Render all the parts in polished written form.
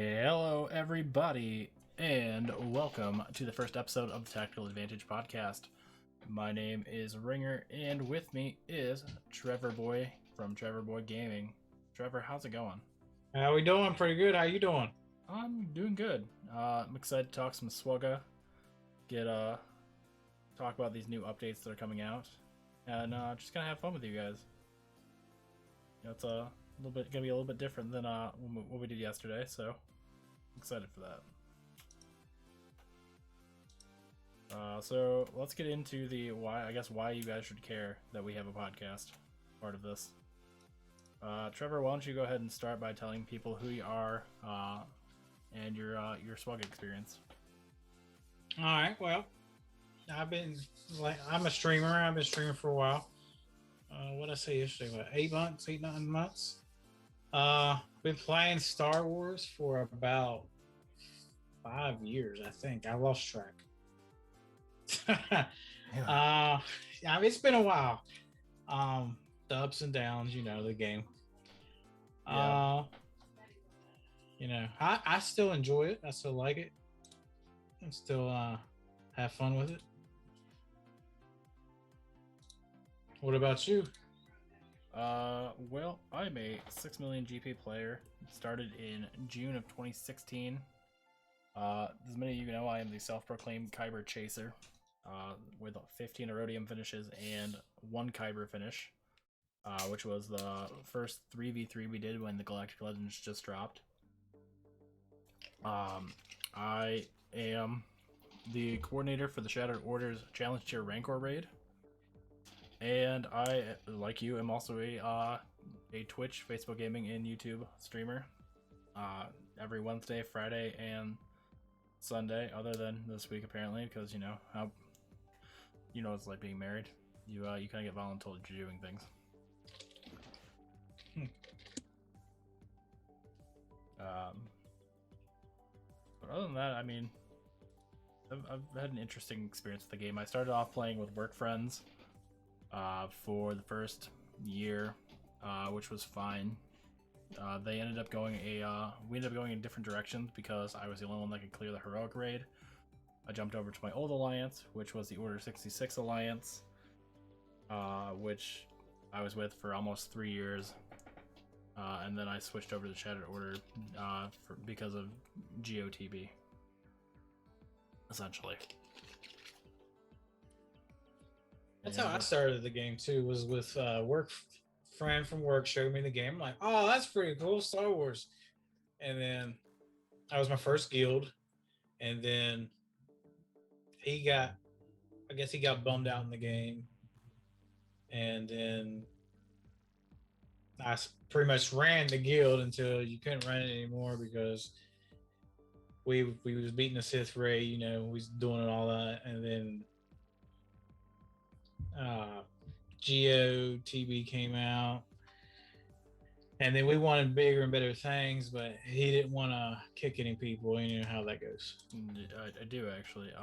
Hello, everybody, and welcome to the first episode of the Tactical Advantage podcast. My name is Ringer, and with me is Trevorboi from Trevorboi Gaming. Trevor, how's it going? How we doing? Pretty good. How you doing? I'm doing good. I'm excited to talk some SWGOH, talk about these new updates that are coming out, and just gonna have fun with you guys. It's gonna be a little bit different than what we did yesterday, so I'm excited for that. So let's get into the why you guys should care that we have a podcast part of this. Trevor, why don't you go ahead and start by telling people who you are and your SWGOH experience. All right. Well, I'm a streamer. I've been streaming for a while. What did I say yesterday? About 8 months, 9 months. Been playing Star Wars for about 5 years, I think. I lost track. It's been a while. The ups and downs, the game. Yeah. I still enjoy it. I still like it. I still have fun with it. What about you? Well, I'm a 6 million GP player. Started in June of 2016. As many of you know, I am the self-proclaimed Kyber chaser, with 15 Erodium finishes and 1 Kyber finish, which was the first 3v3 we did when the Galactic Legends just dropped. I am the coordinator for the Shattered Order's Challenge Tier Rancor raid. And I, like you, am also a Twitch, Facebook Gaming, and YouTube streamer. Every Wednesday, Friday, and Sunday, other than this week apparently, because it's like being married. You kind of get voluntold that you're doing things. But other than that, I mean, I've had an interesting experience with the game. I started off playing with work friends for the first year, which was fine. We ended up going in different directions because I was the only one that could clear the heroic raid. I jumped over to my old alliance, which was the Order 66 alliance, which I was with for almost 3 years, and then I switched over to the Shattered Order because of GOTB, essentially. That's how I started the game too. Was with friend from work showed me the game. I'm like, oh, that's pretty cool, Star Wars. And then that was my first guild, and then he got bummed out in the game, and then I pretty much ran the guild until you couldn't run it anymore because we was beating the Sith raid, we was doing all that, and then GOTB came out, and then we wanted bigger and better things, but he didn't want to kick any people. You know how that goes. I do actually.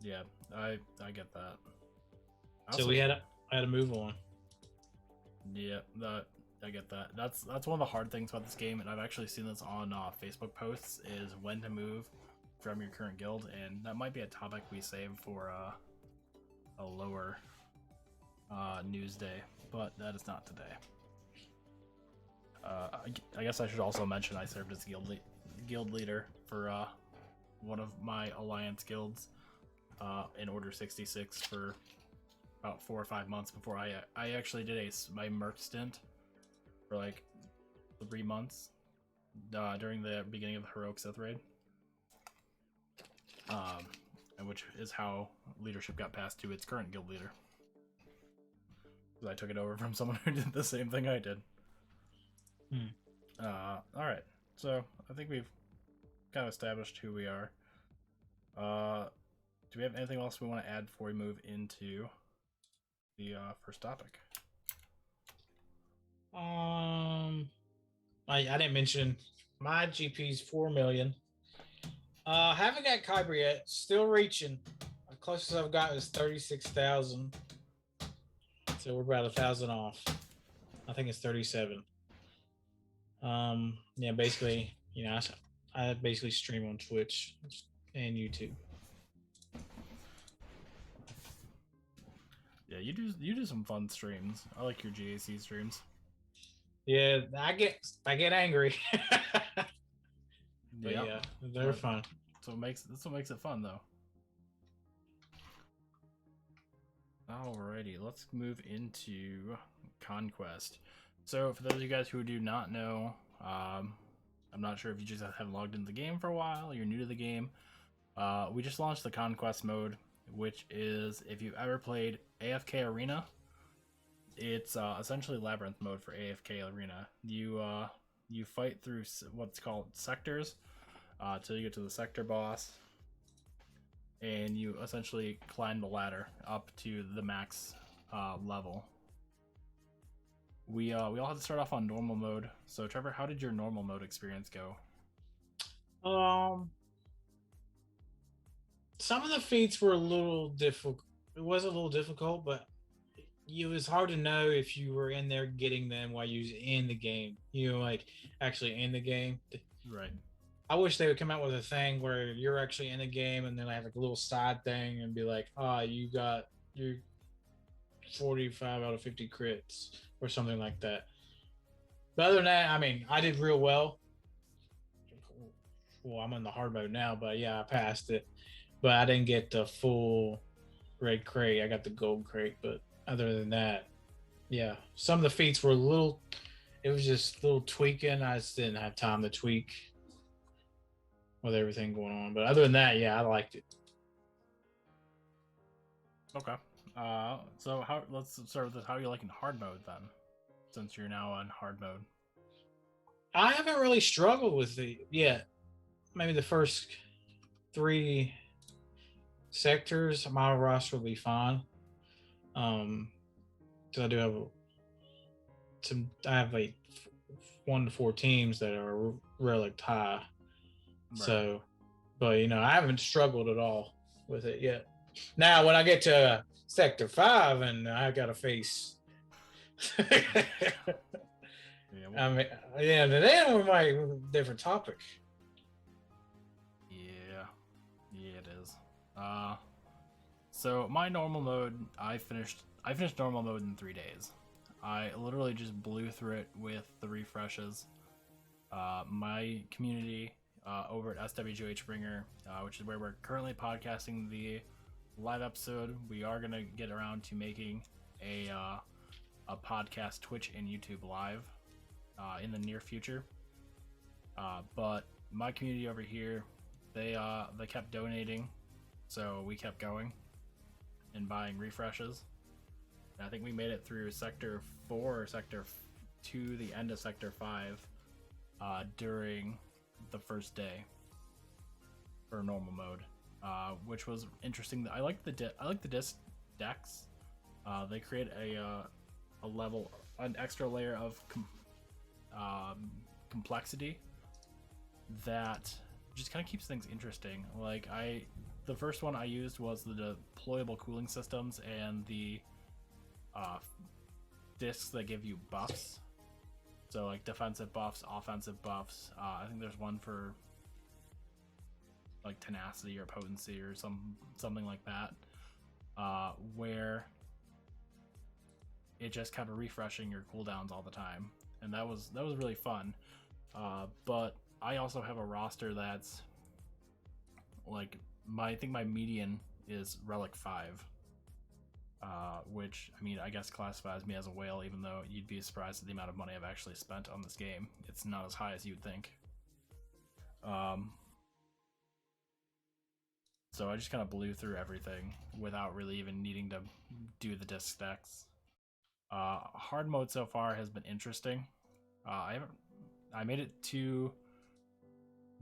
Yeah, I get that. So we had to move on. Yeah, I get that. That's one of the hard things about this game, and I've actually seen this on Facebook posts, is when to move from your current guild, and that might be a topic we save for a lower news day, but that is not today. I guess I should also mention I served as guild leader for one of my alliance guilds in Order 66 for about 4 or 5 months before I actually did my merc stint for like 3 months during the beginning of the Heroic Sith raid, and which is how leadership got passed to its current guild leader. I took it over from someone who did the same thing I did. Alright, so I think we've kind of established who we are. Do we have anything else we want to add before we move into the first topic? I didn't mention my GP's 4 million. Haven't got Kyber yet. Still reaching. The closest I've got is 36,000. So we're about 1,000 off. I think it's 37. Yeah, basically, I basically stream on Twitch and YouTube. Yeah, you do some fun streams. I like your GAC streams. Yeah, I get angry. But Yep. yeah, they're fun. That's what makes it fun, though. Alrighty, let's move into Conquest. So, for those of you guys who do not know, I'm not sure if you just haven't logged into the game for a while, you're new to the game. We just launched the Conquest mode, which is, if you've ever played AFK Arena, it's essentially Labyrinth mode for AFK Arena. You fight through what's called sectors till you get to the sector boss, and you essentially climb the ladder up to the max level. We all had to start off on normal mode. So Trevor, how did your normal mode experience go? Some of the feats were a little difficult. It was a little difficult, but it was hard to know if you were in there getting them while you was in the game. Like actually in the game. Right. I wish they would come out with a thing where you're actually in the game and then I have like a little side thing and be like, you got your 45 out of 50 crits or something like that. But other than that, I mean, I did real well. Well, I'm in the hard mode now, but yeah, I passed it. But I didn't get the full red crate. I got the gold crate. But other than that, yeah, some of the feats were a little. It was just a little tweaking. I just didn't have time to tweak with everything going on. But other than that, yeah, I liked it. Okay. So let's start with this. How are you liking hard mode then? Since you're now on hard mode. I haven't really struggled with it yet. Maybe the first 3 sectors, my roster will be fine. Because I do have I have like 1 to 4 teams that are really high. Right. So, but I haven't struggled at all with it yet. Now, when I get to Sector 5 and I got to face, I mean, yeah, then we might different topic. Yeah, it is. So my normal mode, I finished normal mode in 3 days. I literally just blew through it with the refreshes. My community over at SWGOH Bringer, which is where we're currently podcasting the live episode, we are gonna get around to making a podcast Twitch and YouTube live in the near future. But my community over here, they kept donating, so we kept going and buying refreshes. And I think we made it through Sector 4 or Sector 2, the end of Sector 5, during the first day for normal mode, which was interesting. I like the disc decks. They create a level, an extra layer of complexity that just kind of keeps things interesting. Like the first one I used was the deployable cooling systems and the discs that give you buffs. So like defensive buffs, offensive buffs. I think there's one for like tenacity or potency or something like that, where it just kept refreshing your cooldowns all the time, and that was really fun. But I also have a roster that's like I think my median is Relic 5, which I mean I guess classifies me as a whale, even though you'd be surprised at the amount of money I've actually spent on this game. It's not as high as you'd think. So I just kind of blew through everything without really even needing to do the disc stacks. Hard mode so far has been interesting. I made it to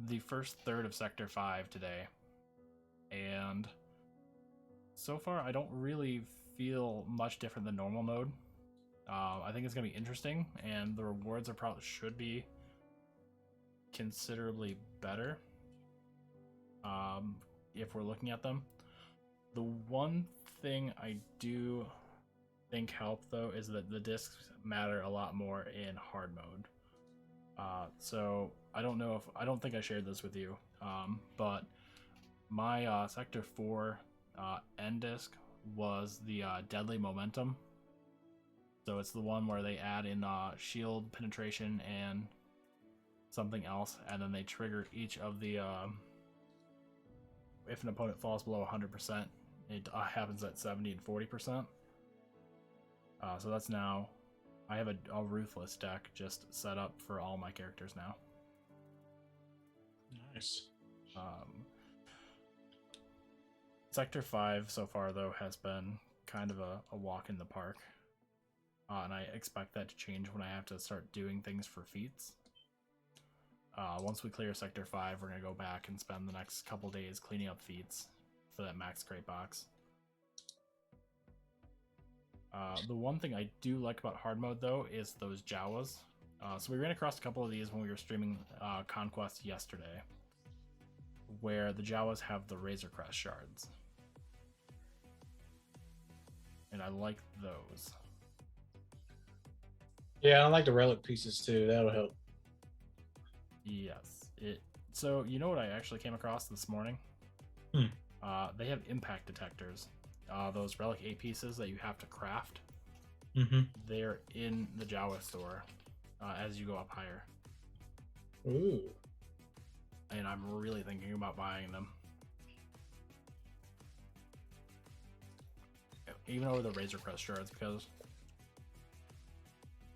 the first third of Sector 5 today, and so far I don't really feel much different than normal mode. I think it's gonna be interesting, and the rewards should be considerably better if we're looking at them. The one thing I do think helped though is that the discs matter a lot more in hard mode. So I don't think I shared this with you, but my Sector 4 end disc was the Deadly Momentum. So it's the one where they add in shield penetration and something else, and then they trigger each of the if an opponent falls below 100%, it happens at 70 and 40%. So that's now, I have a Ruthless deck just set up for all my characters now. Nice. Sector 5 so far, though, has been kind of a walk in the park. And I expect that to change when I have to start doing things for feats. Once we clear Sector 5, we're going to go back and spend the next couple days cleaning up feats for that max crate box. The one thing I do like about hard mode, though, is those Jawas. So we ran across a couple of these when we were streaming Conquest yesterday, where the Jawas have the Razor Crest shards. And I like those. Yeah, I like the relic pieces too. That'll help. Yes. So you know what I actually came across this morning? They have impact detectors. Those relic 8 pieces that you have to craft. They're in the Jawa store as you go up higher. Ooh. And I'm really thinking about buying them. Even over the Razor Crest shards, because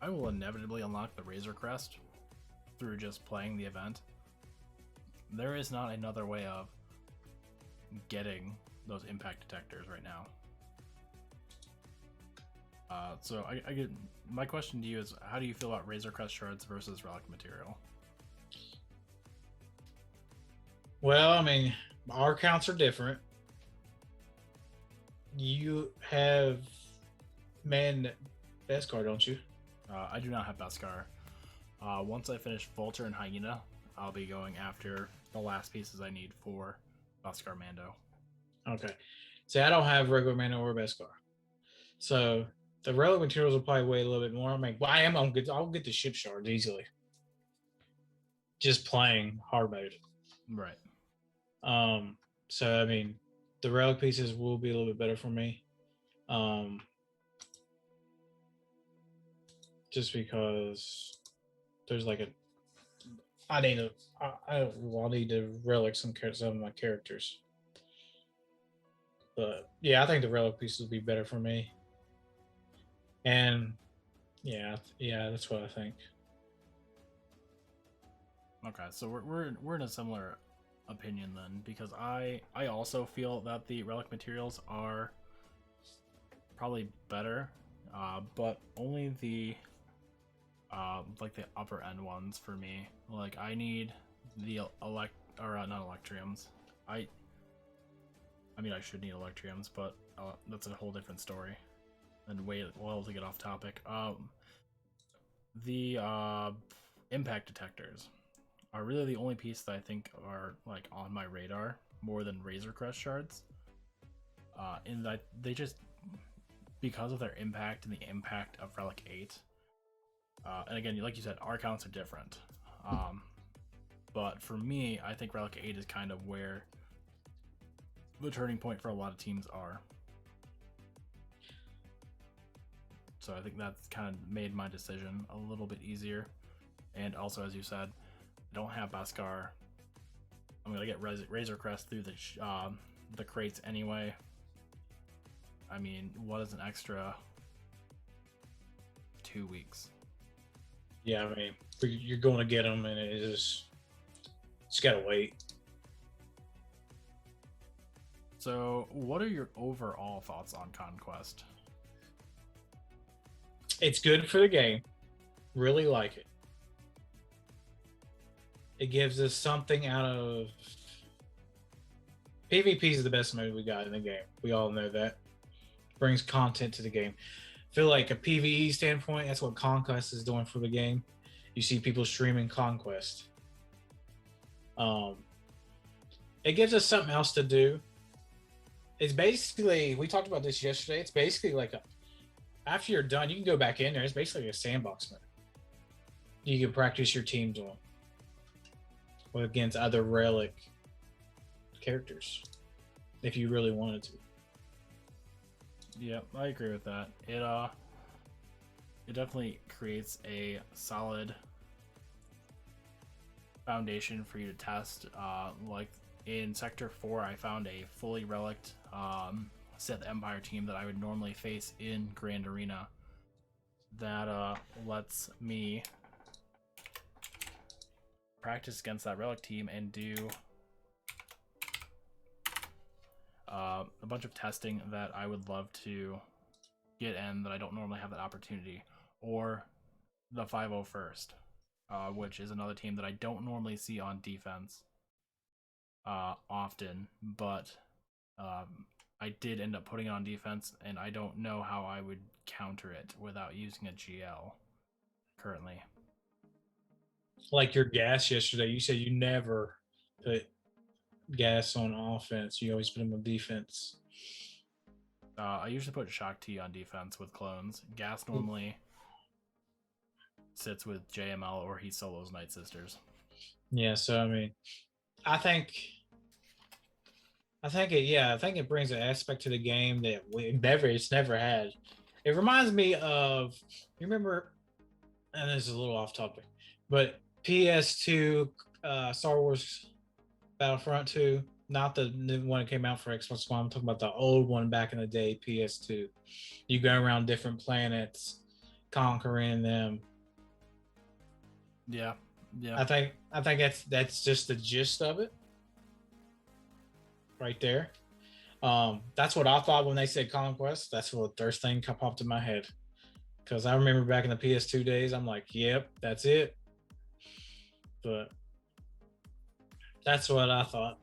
I will inevitably unlock the Razor Crest through just playing the event. There is not another way of getting those impact detectors right now. So I get, my question to you is, how do you feel about Razor Crest shards versus relic material? Well, I mean, our counts are different. You have Beskar, don't you? I do not have Beskar. Once I finish Vulture and Hyena, I'll be going after the last pieces I need for Beskar Mando. Okay. See, I don't have regular Mando or Beskar. So the relic materials will probably weigh a little bit more. I mean, I'll get the ship shards easily. Just playing hard mode. Right. So I mean, the relic pieces will be a little bit better for me. Just because there's like I need to relic some of my characters. But yeah, I think the relic pieces will be better for me. And yeah, that's what I think. Okay, so we're in a similar opinion then, because I also feel that the relic materials are probably better, but only the like the upper end ones for me. Like I need the not Electriums. I mean I should need Electriums, but that's a whole different story. And wait, well, to get off topic. The impact detectors are really the only piece that I think are like on my radar more than Razor Crest shards. In that they just, because of their impact and the impact of Relic 8. And again, like you said, our counts are different. But for me, I think Relic 8 is kind of where the turning point for a lot of teams are. So I think that's kind of made my decision a little bit easier. And also, as you said, I don't have Beskar. I'm gonna get Razor Crest through the crates anyway. I mean, what is an extra 2 weeks? Yeah, I mean, you're going to get them, and just gotta wait. So, what are your overall thoughts on Conquest? It's good for the game. Really like it. It gives us something out of PvP is the best mode we got in the game. We all know that. Brings content to the game. I feel like a PvE standpoint, that's what Conquest is doing for the game. You see people streaming Conquest. It gives us something else to do. It's basically, we talked about this yesterday. It's basically like after you're done, you can go back in there. It's basically a sandbox mode. you could practice your teams on, or against other relic characters, if you really wanted to. Yeah, I agree with that. It definitely creates a solid foundation for you to test. Like in Sector 4, I found a fully relict Sith Empire team that I would normally face in Grand Arena that lets me practice against that relic team and do a bunch of testing that I would love to get in that I don't normally have that opportunity. Or the 501st, which is another team that I don't normally see on defense often, but I did end up putting it on defense, and I don't know how I would counter it without using a GL currently. Like your gas yesterday, you said you never put gas on offense. You always put him on defense. I usually put Shock T on defense with clones. Gas normally sits with JML or he solos Night Sisters. Yeah, so I mean, I think it brings an aspect to the game that it's never had. It reminds me of, you remember, and this is a little off topic, but PS2 Star Wars Battlefront 2, not the new one that came out for Xbox One. I'm talking about the old one back in the day, PS2. You go around different planets, conquering them. Yeah. I think that's just the gist of it, right there. That's what I thought when they said Conquest. That's what the first thing popped in my head, because I remember back in the PS2 days, I'm like, yep, that's it. But that's what I thought.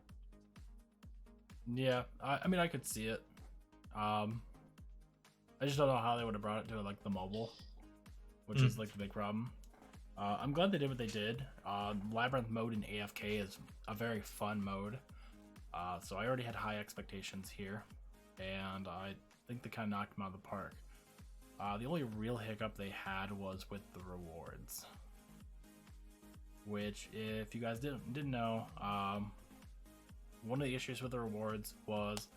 Yeah, I mean, I could see it. I just don't know how they would have brought it to like the mobile, which is like the big problem. I'm glad they did what they did. Labyrinth mode in AFK is a very fun mode. So I already had high expectations here, and I think they kind of knocked them out of the park. The only real hiccup they had was with the rewards, which, if you guys didn't know, one of the issues with the rewards was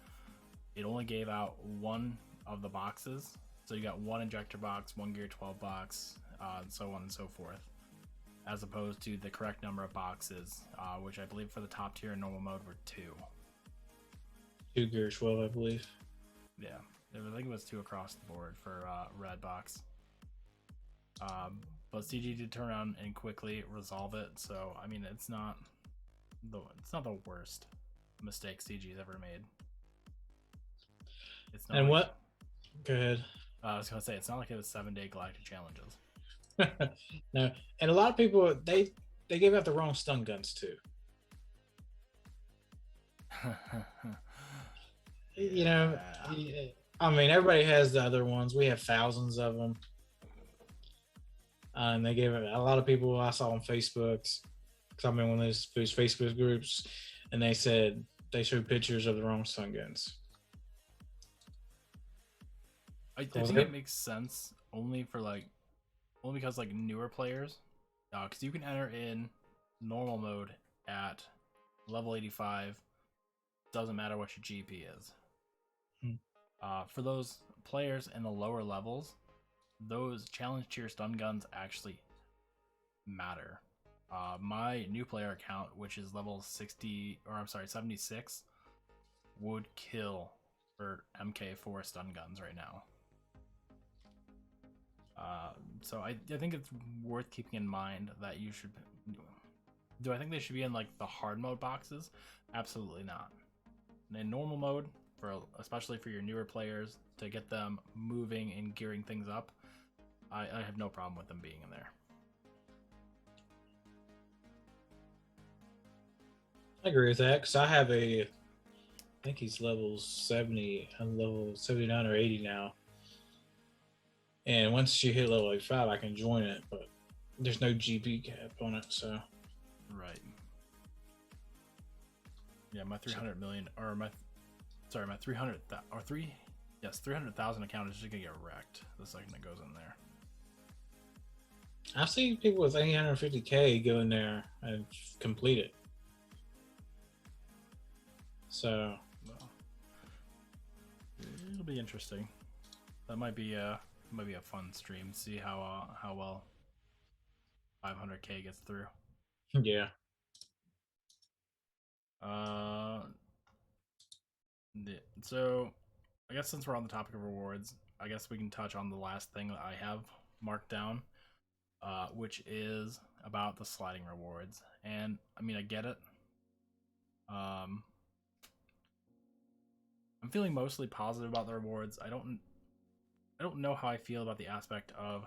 it only gave out one of the boxes. So you got one injector box, one gear 12 box, and so on and so forth, as opposed to the correct number of boxes, which I believe for the top tier in normal mode were 2. 2 gear 12, I believe. Yeah, I think it was 2 across the board for red box. But CG did turn around and quickly resolve it. So I mean, it's not the worst mistake CG's ever made. It's not. And what? Go ahead. I was gonna say, it's not like it was 7-day galactic challenges. No, and a lot of people they gave out the wrong stun guns too. You know, I mean, everybody has the other ones. We have thousands of them, and they gave it. A lot of people I saw on Facebook, because I'm in one of those Facebook groups, and they said they showed pictures of the wrong stun guns. I think it makes sense only because like newer players, because you can enter in normal mode at level 85. Doesn't matter what your GP is. For those players in the lower levels, those challenge tier stun guns actually matter. My new player account, which is level 76, would kill for MK4 stun guns right now. So I think it's worth keeping in mind that you should. Do I think they should be in like the hard mode boxes? Absolutely not. In normal mode, especially for your newer players, to get them moving and gearing things up, I have no problem with them being in there. I agree with that, because I think he's level 70. I'm level 79 or 80 now. And once you hit level 85, I can join it, but there's no GP cap on it, so. Right. Yeah, my 300 million, or my 300,000 account is just gonna get wrecked the second it goes in there. I've seen people with 850K go in there and complete it. So Well, it'll be interesting. That might be a fun stream. See how well 500K gets through. yeah. So I guess since we're on the topic of rewards, I guess we can touch on the last thing that I have marked down, which is about the sliding rewards. And I mean, I get it. I'm feeling mostly positive about the rewards. I don't know how I feel about the aspect of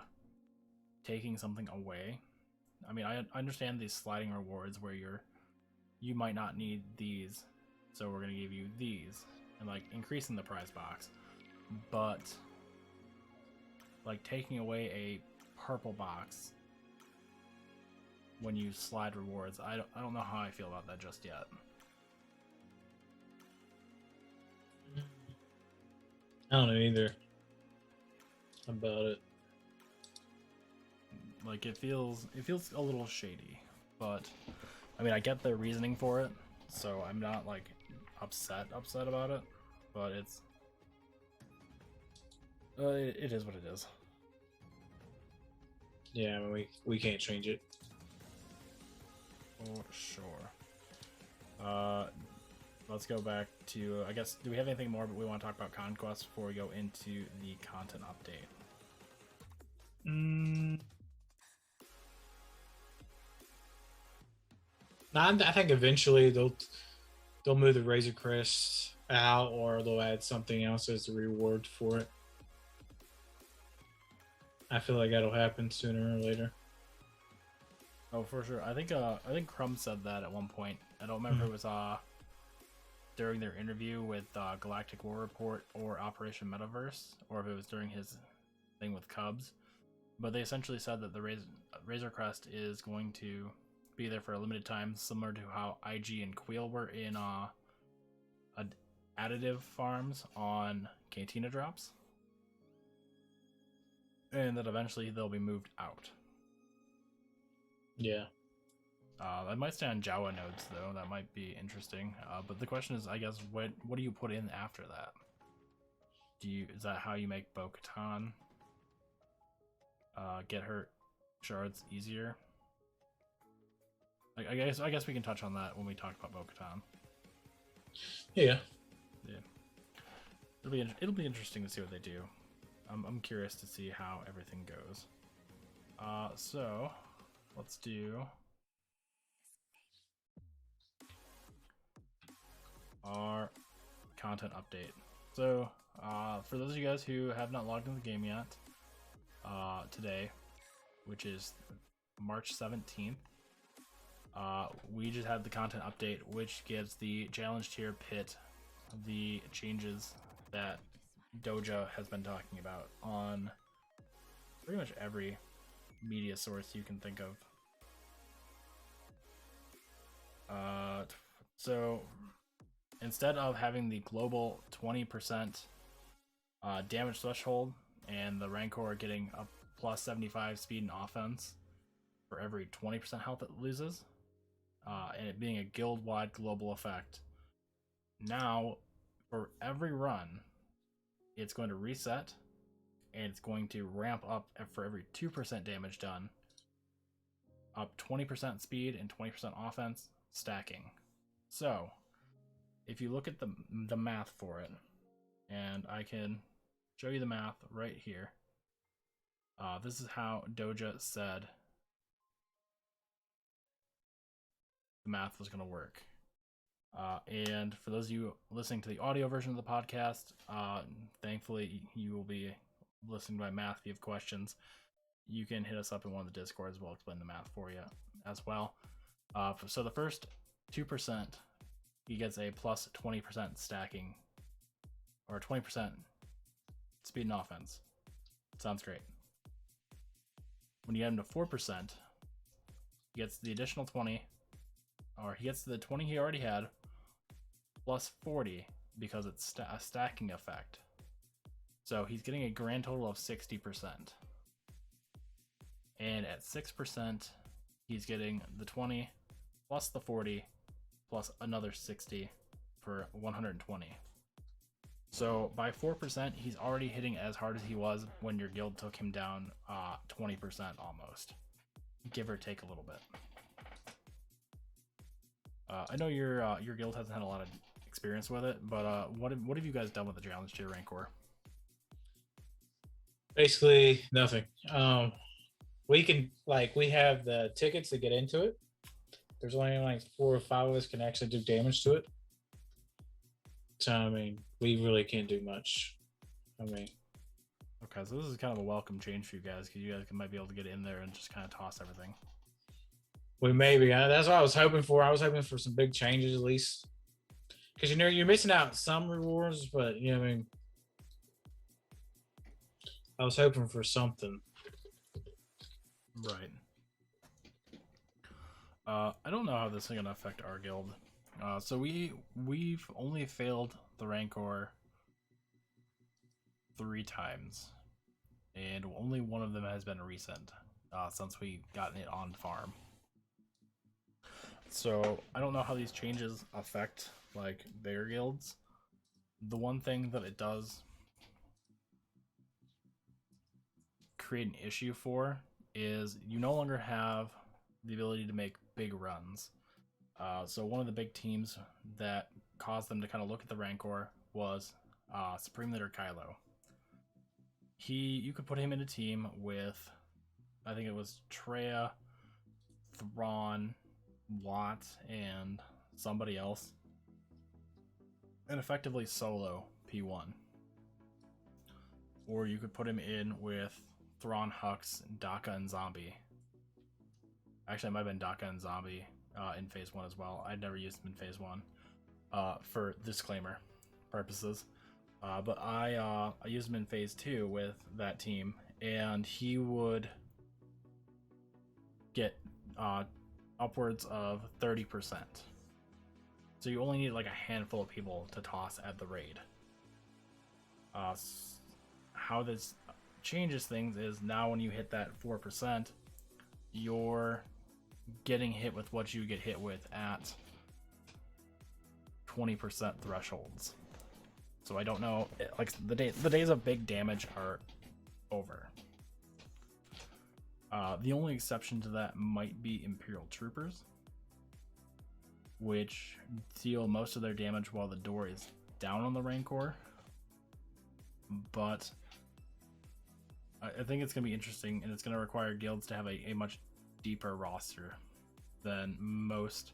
taking something away. I mean, I understand these sliding rewards where you might not need these, so we're gonna give you these, and like increasing the prize box. But like taking away a purple box when you slide rewards, I don't know how I feel about that just yet. I don't know either about it. Like it feels a little shady, but I mean I get their reasoning for it, so I'm not like upset about it, but it's it is what it is. Yeah, I mean, we can't change it. For sure. Let's go back to, I guess, do we have anything more but we want to talk about Conquest before we go into the content update? I think eventually they'll move the Razor Crest out, or they'll add something else as a reward for it. I feel like that'll happen sooner or later. Oh, for sure. I think Crumb said that at one point. I don't remember if it was during their interview with Galactic War Report or Operation Metaverse, or if it was during his thing with Cubs. But they essentially said that the Razor Crest is going to be there for a limited time, similar to how IG and Queel were in additive farms on Cantina drops. And that eventually they'll be moved out. Yeah. That might stay on Jawa nodes though. That might be interesting. But the question is, I guess, what do you put in after that? Is that how you make Bo-Katan get her shards easier? I guess we can touch on that when we talk about Bo-Katan. Yeah. It'll be interesting to see what they do. I'm curious to see how everything goes. So let's do our content update. So for those of you guys who have not logged into the game yet, today, which is March 17th, we just had the content update, which gives the challenge tier pit the changes that Doja has been talking about on pretty much every media source you can think of. So instead of having the global 20% damage threshold and the Rancor getting a plus 75 speed and offense for every 20% health it loses, and it being a guild-wide global effect, now for every run it's going to reset, and it's going to ramp up for every 2% damage done, up 20% speed and 20% offense, stacking. So if you look at the math for it, and I can show you the math right here. This is how Doja said the math was going to work. And for those of you listening to the audio version of the podcast, thankfully you will be listening to my math. If you have questions, you can hit us up in one of the Discords. We'll explain the math for you as well. So the first 2%, he gets a plus 20% stacking, or 20% speed and offense. Sounds great. When you get him to 4%, he gets the additional 20, or he gets the 20 he already had, plus 40 because it's a stacking effect. So he's getting a grand total of 60%. And and at 6%, he's getting the 20 plus the 40 plus another 60 for 120. So by 4%, he's already hitting as hard as he was when your guild took him down 20% almost, give or take a little bit. I know your guild hasn't had a lot of experience with it, but what have you guys done with the challenge tier Rancor? Basically nothing. We have the tickets to get into it. There's only like 4 or 5 of us can actually do damage to it. So I mean, we really can't do much. I mean, okay, so this is kind of a welcome change for you guys because you guys might be able to get in there and just kind of toss everything. we maybe that's what I was hoping for. I was hoping for some big changes at least, because you're missing out some rewards, but I mean, I was hoping for something. Right. I don't know how this is going to affect our guild. So we've only failed the Rancor 3 times, and only one of them has been recent since we gotten it on farm. So I don't know how these changes affect like bigger guilds. The one thing that it does create an issue for is you no longer have the ability to make big runs. So one of the big teams that caused them to kind of look at the Rancor was Supreme Leader Kylo. You could put him in a team with, I think it was Treya, Thrawn, Watt, and somebody else, and effectively solo P1. Or you could put him in with Thrawn, Hux, Daka, and Zombie. Actually, it might have been Daka and Zombie in Phase 1 as well. I'd never used him in Phase 1 for disclaimer purposes. But I used him in Phase 2 with that team, and he would get upwards of 30%. So you only need like a handful of people to toss at the raid. How this changes things is now when you hit that 4%, you're getting hit with what you get hit with at 20% thresholds. So I don't know, like the days of big damage are over. The only exception to that might be Imperial Troopers, which deal most of their damage while the door is down on the Rancor. But I think it's going to be interesting, and it's going to require guilds to have a much deeper roster than most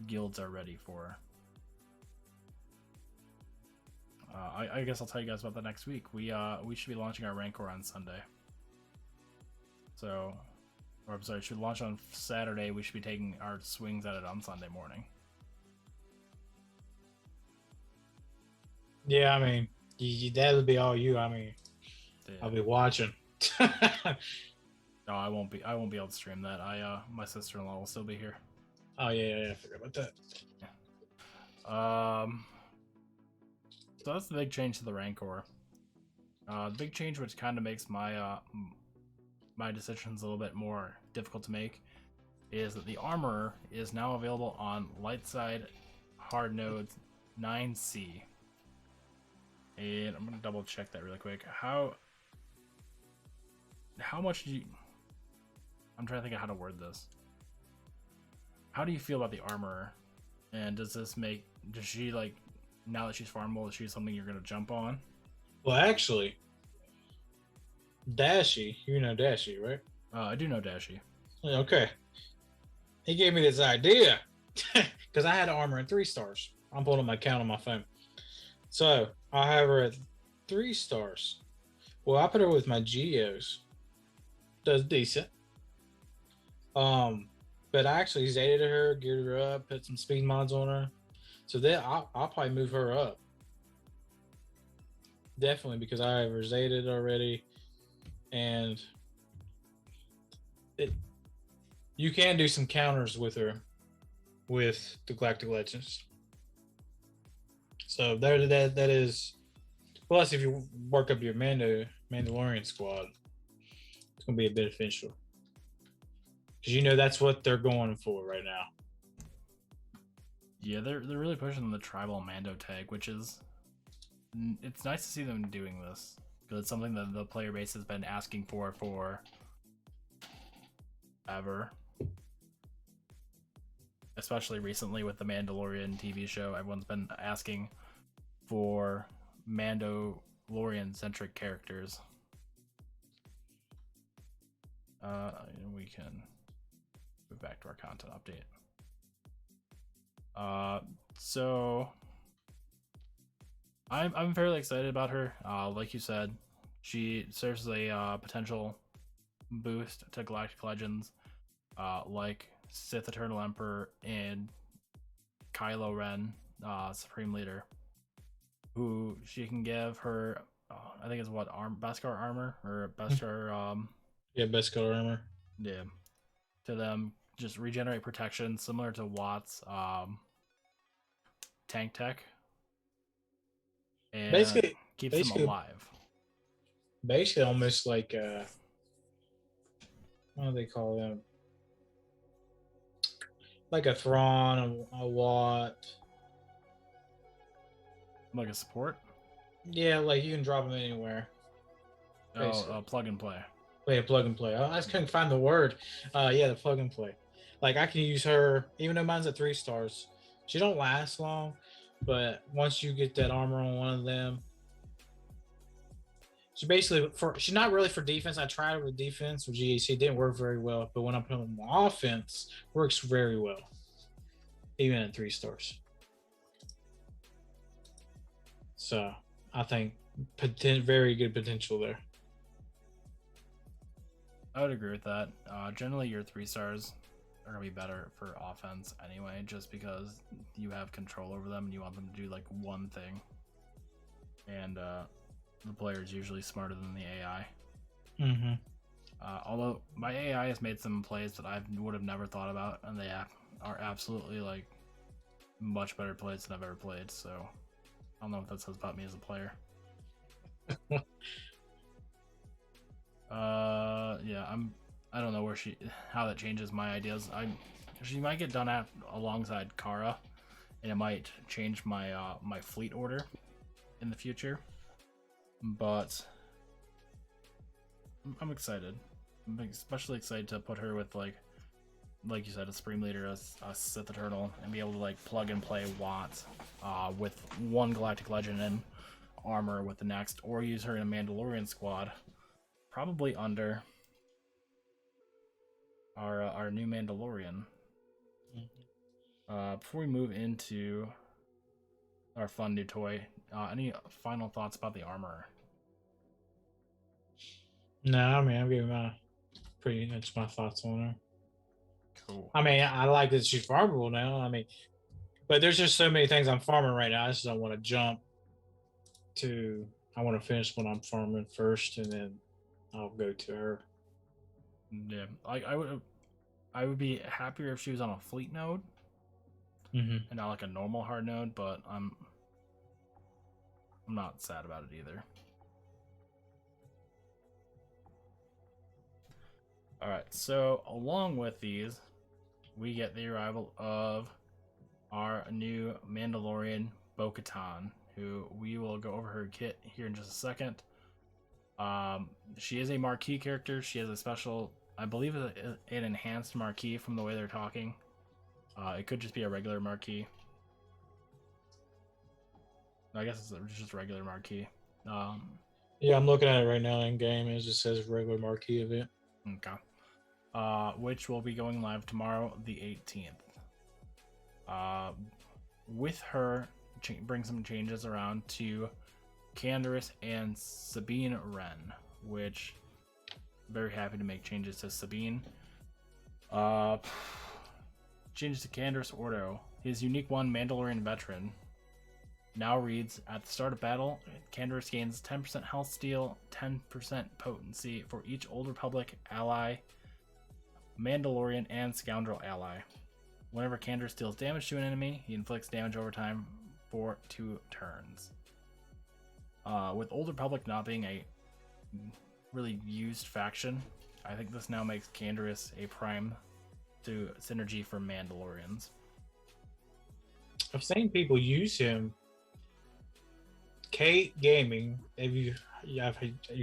guilds are ready for. I guess I'll tell you guys about that next week. We should be launching our Rancor on Sunday. So, or I'm sorry, it should launch on Saturday. We should be taking our swings at it on Sunday morning. Yeah, I mean, that would be all you. I mean, yeah. I'll be watching. No, I won't be able to stream that. My sister-in-law will still be here. Oh yeah, I forgot about that. Yeah. So that's the big change to the Rancor. The big change, which kind of makes my my decisions a little bit more difficult to make, is that the Armorer is now available on light side hard nodes 9C. And I'm gonna double check that really quick. How much do you... I'm trying to think of how to word this. How do you feel about the Armorer? And does she, like, now that she's farmable, is she something you're gonna jump on? Well, actually, Dashi, you know Dashi, right? I do know Dashi. Okay. He gave me this idea because I had an Armor in 3 stars. I'm pulling up my count on my phone. So I have her at 3 stars. Well, I put her with my Geos. Does decent. But I actually zated her, geared her up, put some speed mods on her. So then I'll probably move her up. Definitely, because I have her zated already. And you can do some counters with her with the Galactic Legends. So that is, plus if you work up your Mandalorian squad, It's gonna be beneficial because that's what they're going for right now. Yeah, they're really pushing the tribal Mando tag, which is it's nice to see them doing this because it's something that the player base has been asking for ever. Especially recently with the Mandalorian TV show, everyone's been asking for Mandalorian-centric characters. We can move back to our content update. So I'm fairly excited about her. Like you said, she serves as a potential boost to Galactic Legends, like Sith Eternal Emperor and Kylo Ren, Supreme Leader, who she can give her, I think it's what, Beskar armor or Beskar, yeah, Beskar armor. Yeah, to them just regenerate protection similar to Watt's tank tech, and basically keeps them alive. Basically, almost like what do they call them? Like a Thrawn, a Watt. Like a support? Yeah, like you can drop them anywhere. Oh, plug and play. Wait, plug and play. I just couldn't find the word. Yeah, the plug and play. Like I can use her, even though mine's at 3 stars. She don't last long, but once you get that armor on one of them, she basically she's not really for defense. I tried it with defense with GAC, it didn't work very well. But when I put on offense, works very well, even at 3 stars. So I think very good potential there. I would agree with that. Generally, your 3 stars are gonna be better for offense anyway, just because you have control over them and you want them to do like one thing. And the player is usually smarter than the AI. Mm-hmm. Although my AI has made some plays that I would have never thought about, and they are absolutely like much better plays than I've ever played. So I don't know what that says about me as a player. Yeah, I don't know how that changes my ideas. She might get done alongside Kara, and it might change my my fleet order in the future. But I'm excited. I'm especially excited to put her with like you said, a Supreme Leader, a Sith Eternal, and be able to like plug and play Watt with one Galactic Legend and armor with the next, or use her in a Mandalorian squad, probably under our new Mandalorian. Before we move into our fun new toy, any final thoughts about the armor? No, I mean I'm giving that's my thoughts on her. Cool. I mean, I like that she's farmable now. I mean, but there's just so many things I'm farming right now. I just don't want to jump to. I want to finish what I'm farming first, and then I'll go to her. Yeah, I would be happier if she was on a fleet node, and not like a normal hard node. But I'm not sad about it either. All right, so along with these, we get the arrival of our new Mandalorian Bo-Katan, who we will go over her kit here in just a second. She is a marquee character. She has a special, I believe, an enhanced marquee from the way they're talking. It could just be a regular marquee. I guess it's just a regular marquee. Yeah, I'm looking at it right now in game. It just says regular marquee event. Okay. Which will be going live tomorrow, the 18th. With her, bring some changes around to Canderous and Sabine Wren, which I'm very happy to make changes to Sabine. Changes to Canderous Ordo. His unique one, Mandalorian Veteran, now reads: at the start of battle, Canderous gains 10% health steal, 10% potency for each Old Republic ally, Mandalorian, and Scoundrel ally. Whenever Canderous deals damage to an enemy, he inflicts damage over time for 2 turns. With Old Republic not being a really used faction I think this now makes Kyrze a prime to synergy for Mandalorians. I've seen people use him. Kate Gaming, if you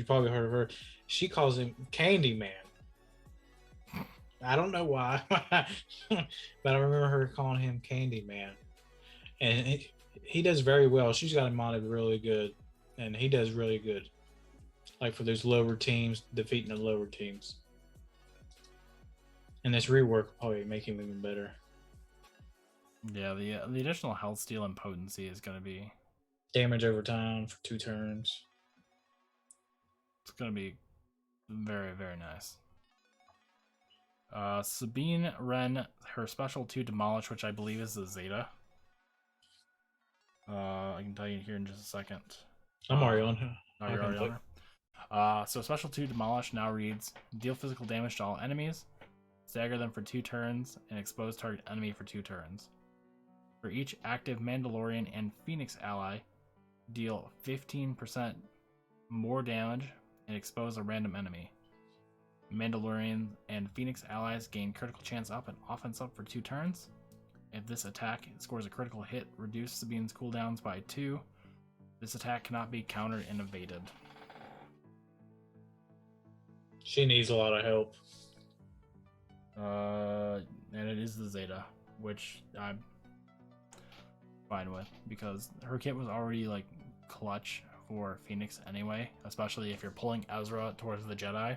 probably heard of her. She calls him Candyman. I don't know why, but I remember her calling him Candyman, and he does very well. She's got him modded really good, and he does really good. Like for those lower teams, defeating the lower teams, and this rework will probably make him even better. Yeah, the additional health steal and potency is going to be damage over time for 2 turns. It's going to be very, very nice. Sabine Wren, her special 2 Demolish, which I believe is the Zeta. I can tell you here in just a second. I'm already on her. Oh, you're already on her? So special 2 Demolish now reads, deal physical damage to all enemies, stagger them for 2 turns, and expose target enemy for 2 turns. For each active Mandalorian and Phoenix ally, deal 15% more damage and expose a random enemy. Mandalorian and Phoenix allies gain critical chance up and offense up for 2 turns. If this attack scores a critical hit, reduce Sabine's cooldowns by 2. This attack cannot be countered and evaded. She needs a lot of help. And it is the Zeta, which I'm fine with, because her kit was already like clutch for Phoenix anyway, especially if you're pulling Ezra towards the Jedi.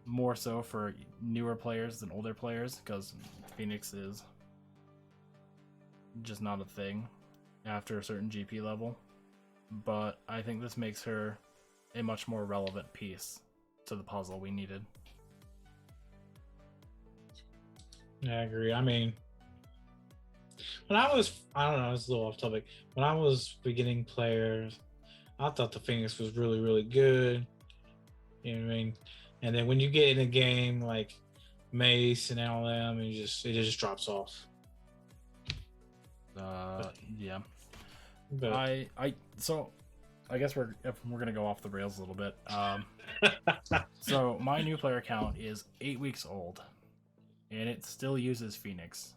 More so for newer players than older players, because Phoenix is just not a thing after a certain GP level. But I think this makes her a much more relevant piece to the puzzle we needed. Yeah, I agree. I mean, when I don't know, it's a little off topic. When I was beginning players, I thought the Phoenix was really, really good. You know what I mean? And then when you get in a game like Mace and all them, it just drops off. Yeah. But So I guess we're gonna go off the rails a little bit. So my new player account is 8 weeks old, and it still uses Phoenix.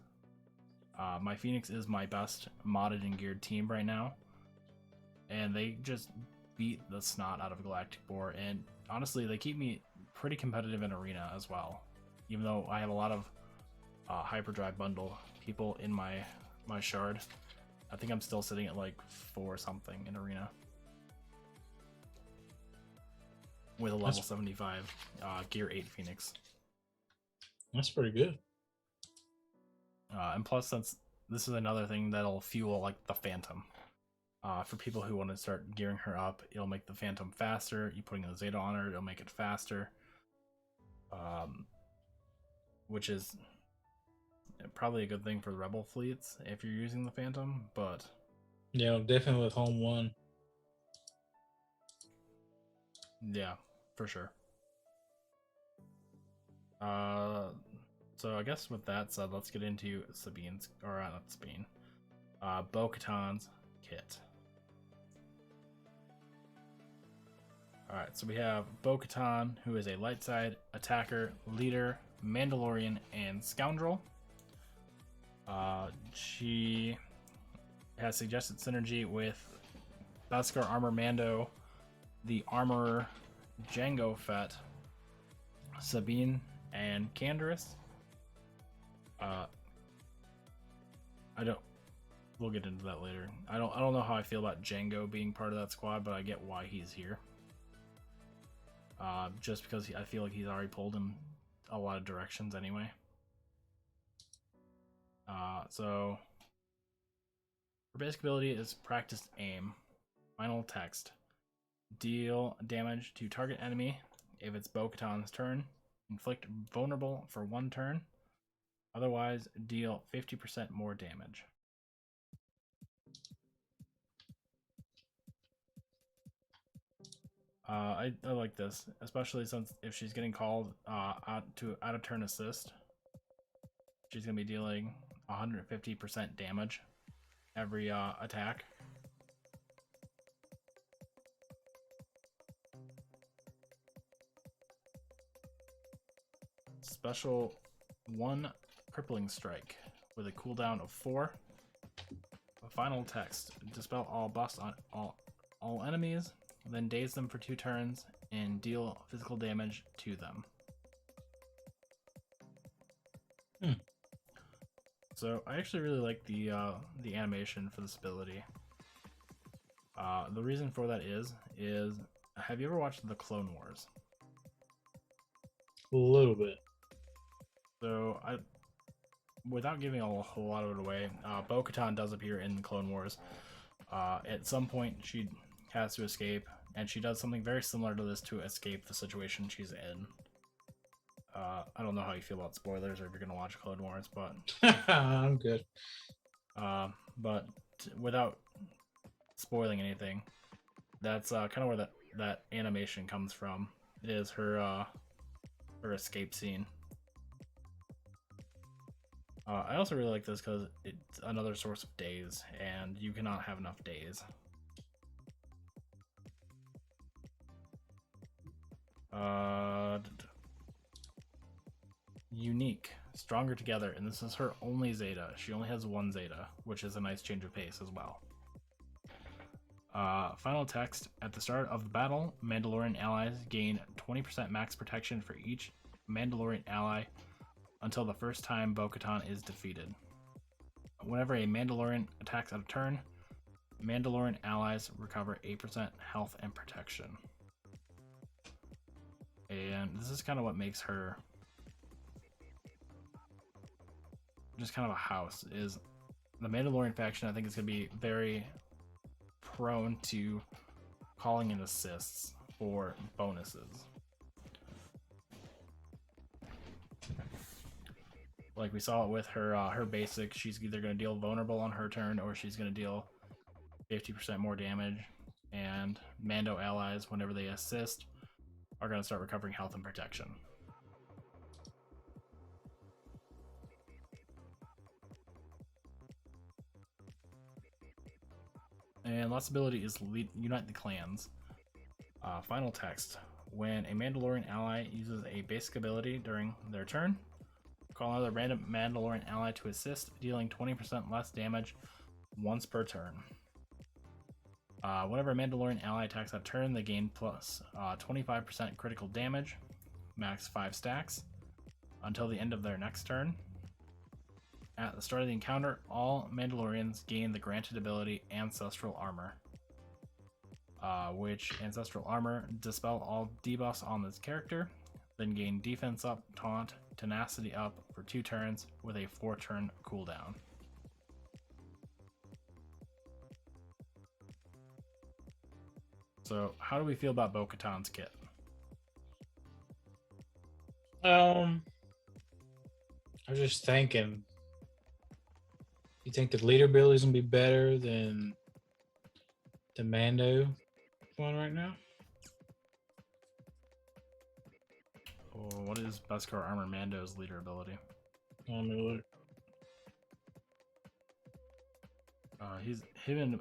My Phoenix is my best modded and geared team right now, and they just beat the snot out of Galactic Boar, and honestly, they keep me pretty competitive in Arena as well, even though I have a lot of Hyperdrive bundle people in my shard. I think I'm still sitting at like 4 something in Arena with a level 75 gear 8 Phoenix. That's pretty good. And plus, since this is another thing that'll fuel like the Phantom. For people who want to start gearing her up, it'll make the Phantom faster. You putting a Zeta on her, it'll make it faster. Which is probably a good thing for the Rebel fleets if you're using the Phantom, but yeah, definitely with Home 1. Yeah, for sure. So I guess with that said, let's get into Sabine's, or not Sabine, Bo-Katan's kit. Alright, so we have Bo-Katan, who is a light side attacker, leader, Mandalorian, and scoundrel. She has suggested synergy with Beskar Armor Mando, the Armorer Jango Fett, Sabine, and Kyrze. We'll get into that later. I don't know how I feel about Jango being part of that squad, but I get why he's here. Just because I feel like he's already pulled in a lot of directions anyway. So her basic ability is Practiced Aim. Final text. Deal damage to target enemy if it's Bo-Katan's turn. Inflict vulnerable for 1 turn. Otherwise, deal 50% more damage. I like this, especially since if she's getting called out of turn assist, she's gonna be dealing 150% damage every attack. special 1 crippling strike with a cooldown of 4. A final text: dispel all buffs on all enemies, then daze them for 2 turns and deal physical damage to them. So I actually really like the animation for this ability. The reason for that is have you ever watched the Clone Wars? A little bit. So without giving a whole lot of it away, Bo-Katan does appear in the Clone Wars. At some point, she has to escape, and she does something very similar to this to escape the situation she's in. I don't know how you feel about spoilers or if you're going to watch Clone Wars, but... I'm good. But without spoiling anything, that's kind of where that animation comes from, is her escape scene. I also really like this because it's another source of days, and you cannot have enough days. Unique, stronger together, and this is her only Zeta. She only has 1 Zeta, which is a nice change of pace as well. Final text: at the start of the battle, Mandalorian allies gain 20% max protection for each Mandalorian ally until the first time Bo-Katan is defeated. Whenever a Mandalorian attacks out of turn, Mandalorian allies recover 8% health and protection. And this is kind of what makes her just kind of a house, is the Mandalorian faction. I think is going to be very prone to calling in assists for bonuses. Like we saw it with her basic, she's either going to deal vulnerable on her turn or she's going to deal 50% more damage. And Mando allies, whenever they assist, are going to start recovering health and protection. And last ability is Unite the Clans. Final text: when a Mandalorian ally uses a basic ability during their turn, call another random Mandalorian ally to assist, dealing 20% less damage once per turn. Whenever a Mandalorian ally attacks that turn, they gain plus 25% critical damage, max 5 stacks, until the end of their next turn. At the start of the encounter, all Mandalorians gain the granted ability Ancestral Armor, which Ancestral Armor dispel all debuffs on this character, then gain Defense up, Taunt, Tenacity up for 2 turns with a 4-turn cooldown. So, how do we feel about Bo-Katan's kit? I was just thinking, you think the leader ability is gonna be better than the Mando one right now? Oh, what is Beskar Armor Mando's leader ability? Let me look. Him and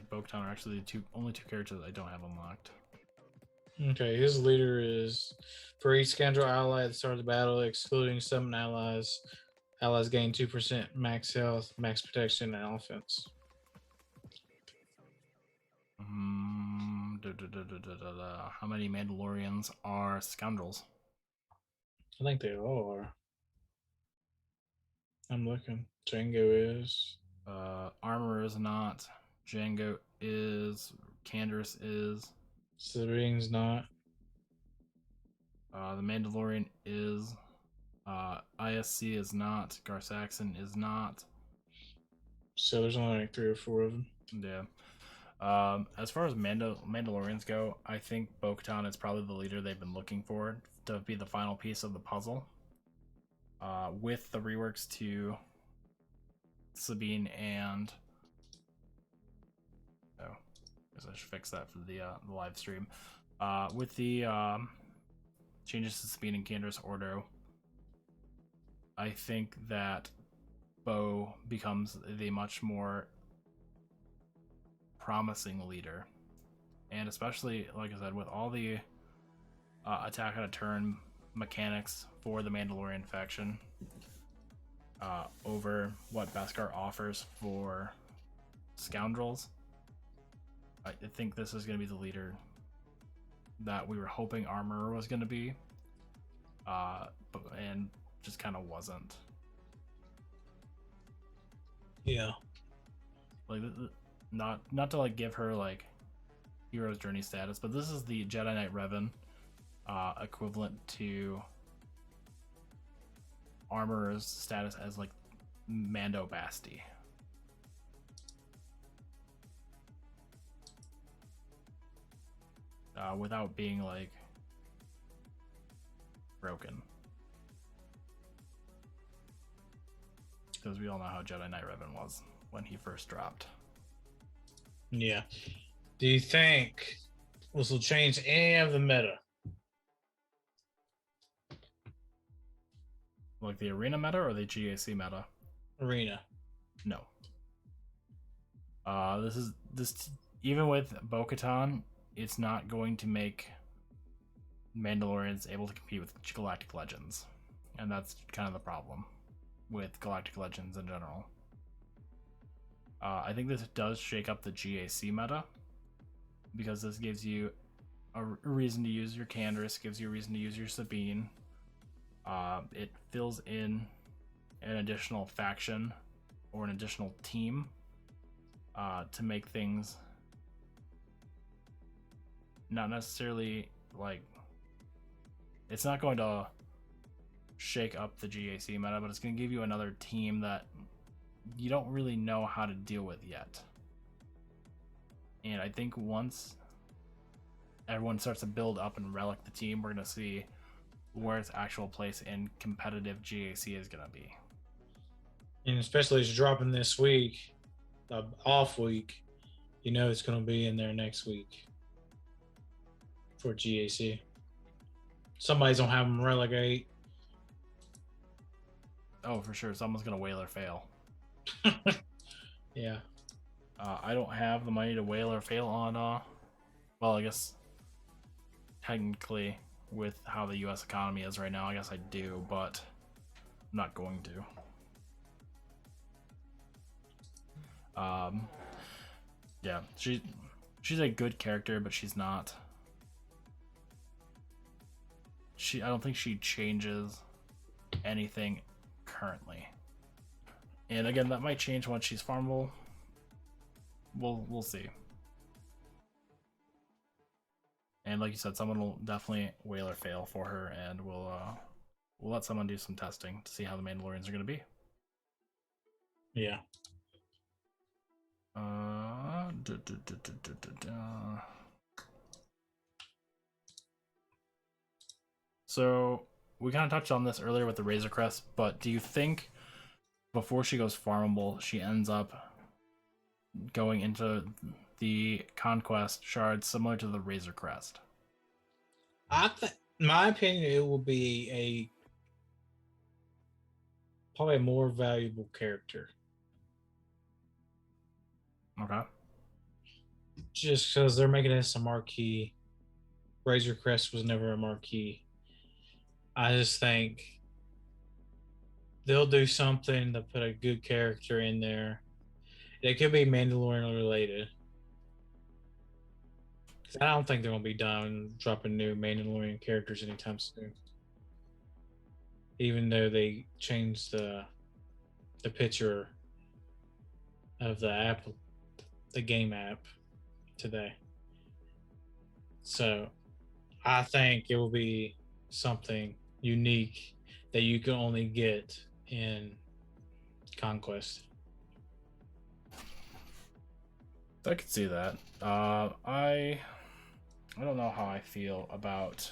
Bo-Katan are actually the only two characters I don't have unlocked. Okay, his leader is for each Scandal ally at the start of the battle, excluding summon allies. Allies gain 2% max health, max protection, and offense. How many Mandalorians are scoundrels? I think they all are. I'm looking. Django is. Armor is not. Django is. Canderous is. Sabine's not. The Mandalorian is. ISC is not. Gar-Saxon is not. So there's only like 3 or 4 of them. Yeah. As far as Mandalorians go, I think Bo-Katan is probably the leader they've been looking for to be the final piece of the puzzle. With the reworks to Sabine and I guess I should fix that for the live stream. With the changes to Sabine and Canderous Ordo, I think that Bo becomes the much more promising leader, and especially like I said, with all the attack on a turn mechanics for the Mandalorian faction over what Beskar offers for Scoundrels. I think this is going to be the leader that we were hoping Armorer was going to be, and just kind of wasn't. Yeah. Like, not to like give her like hero's journey status, but this is the Jedi Knight Revan, equivalent to Armorer's status as like Mando Basti. Without being like broken, because we all know how Jedi Knight Revan was when he first dropped. Yeah. Do you think this will change any of the meta? Like the arena meta or the GAC meta? Arena. No. This even with Bo-Katan, it's not going to make Mandalorians able to compete with Galactic Legends, and that's kind of the problem with Galactic Legends in general. I think this does shake up the GAC meta, because this gives you a reason to use your Canderous, gives you a reason to use your Sabine. It fills in an additional faction or an additional team to make things not necessarily like, it's not going to shake up the GAC meta, but it's going to give you another team that you don't really know how to deal with yet. And I think once everyone starts to build up and relic the team, we're going to see where its actual place in competitive GAC is going to be. And especially as you're dropping this week, the off week, you know it's going to be in there next week for GAC. Somebody's going to have them relegate. Oh, for sure. Someone's going to whale or fail. Yeah. I don't have the money to whale or fail on, well, I guess technically with how the US economy is right now, I guess I do, but I'm not going to. Yeah, she's a good character, but she's not. I don't think she changes anything currently. And again, that might change once she's farmable. We'll see. And like you said, someone will definitely whale or fail for her, and we'll let someone do some testing to see how the Mandalorians are going to be. Yeah. So we kind of touched on this earlier with the Razor Crest, but do you think before she goes farmable, she ends up going into the Conquest shards similar to the Razor Crest? In my opinion, it will be probably a more valuable character. Okay. Just because they're making this a marquee. Razor Crest was never a marquee. I just think they'll do something to put a good character in there. It could be Mandalorian related. I don't think they're going to be done dropping new Mandalorian characters anytime soon. Even though they changed the picture of the app, the game app today. So I think it will be something unique that you can only get in Conquest. I could see that. I don't know how I feel about.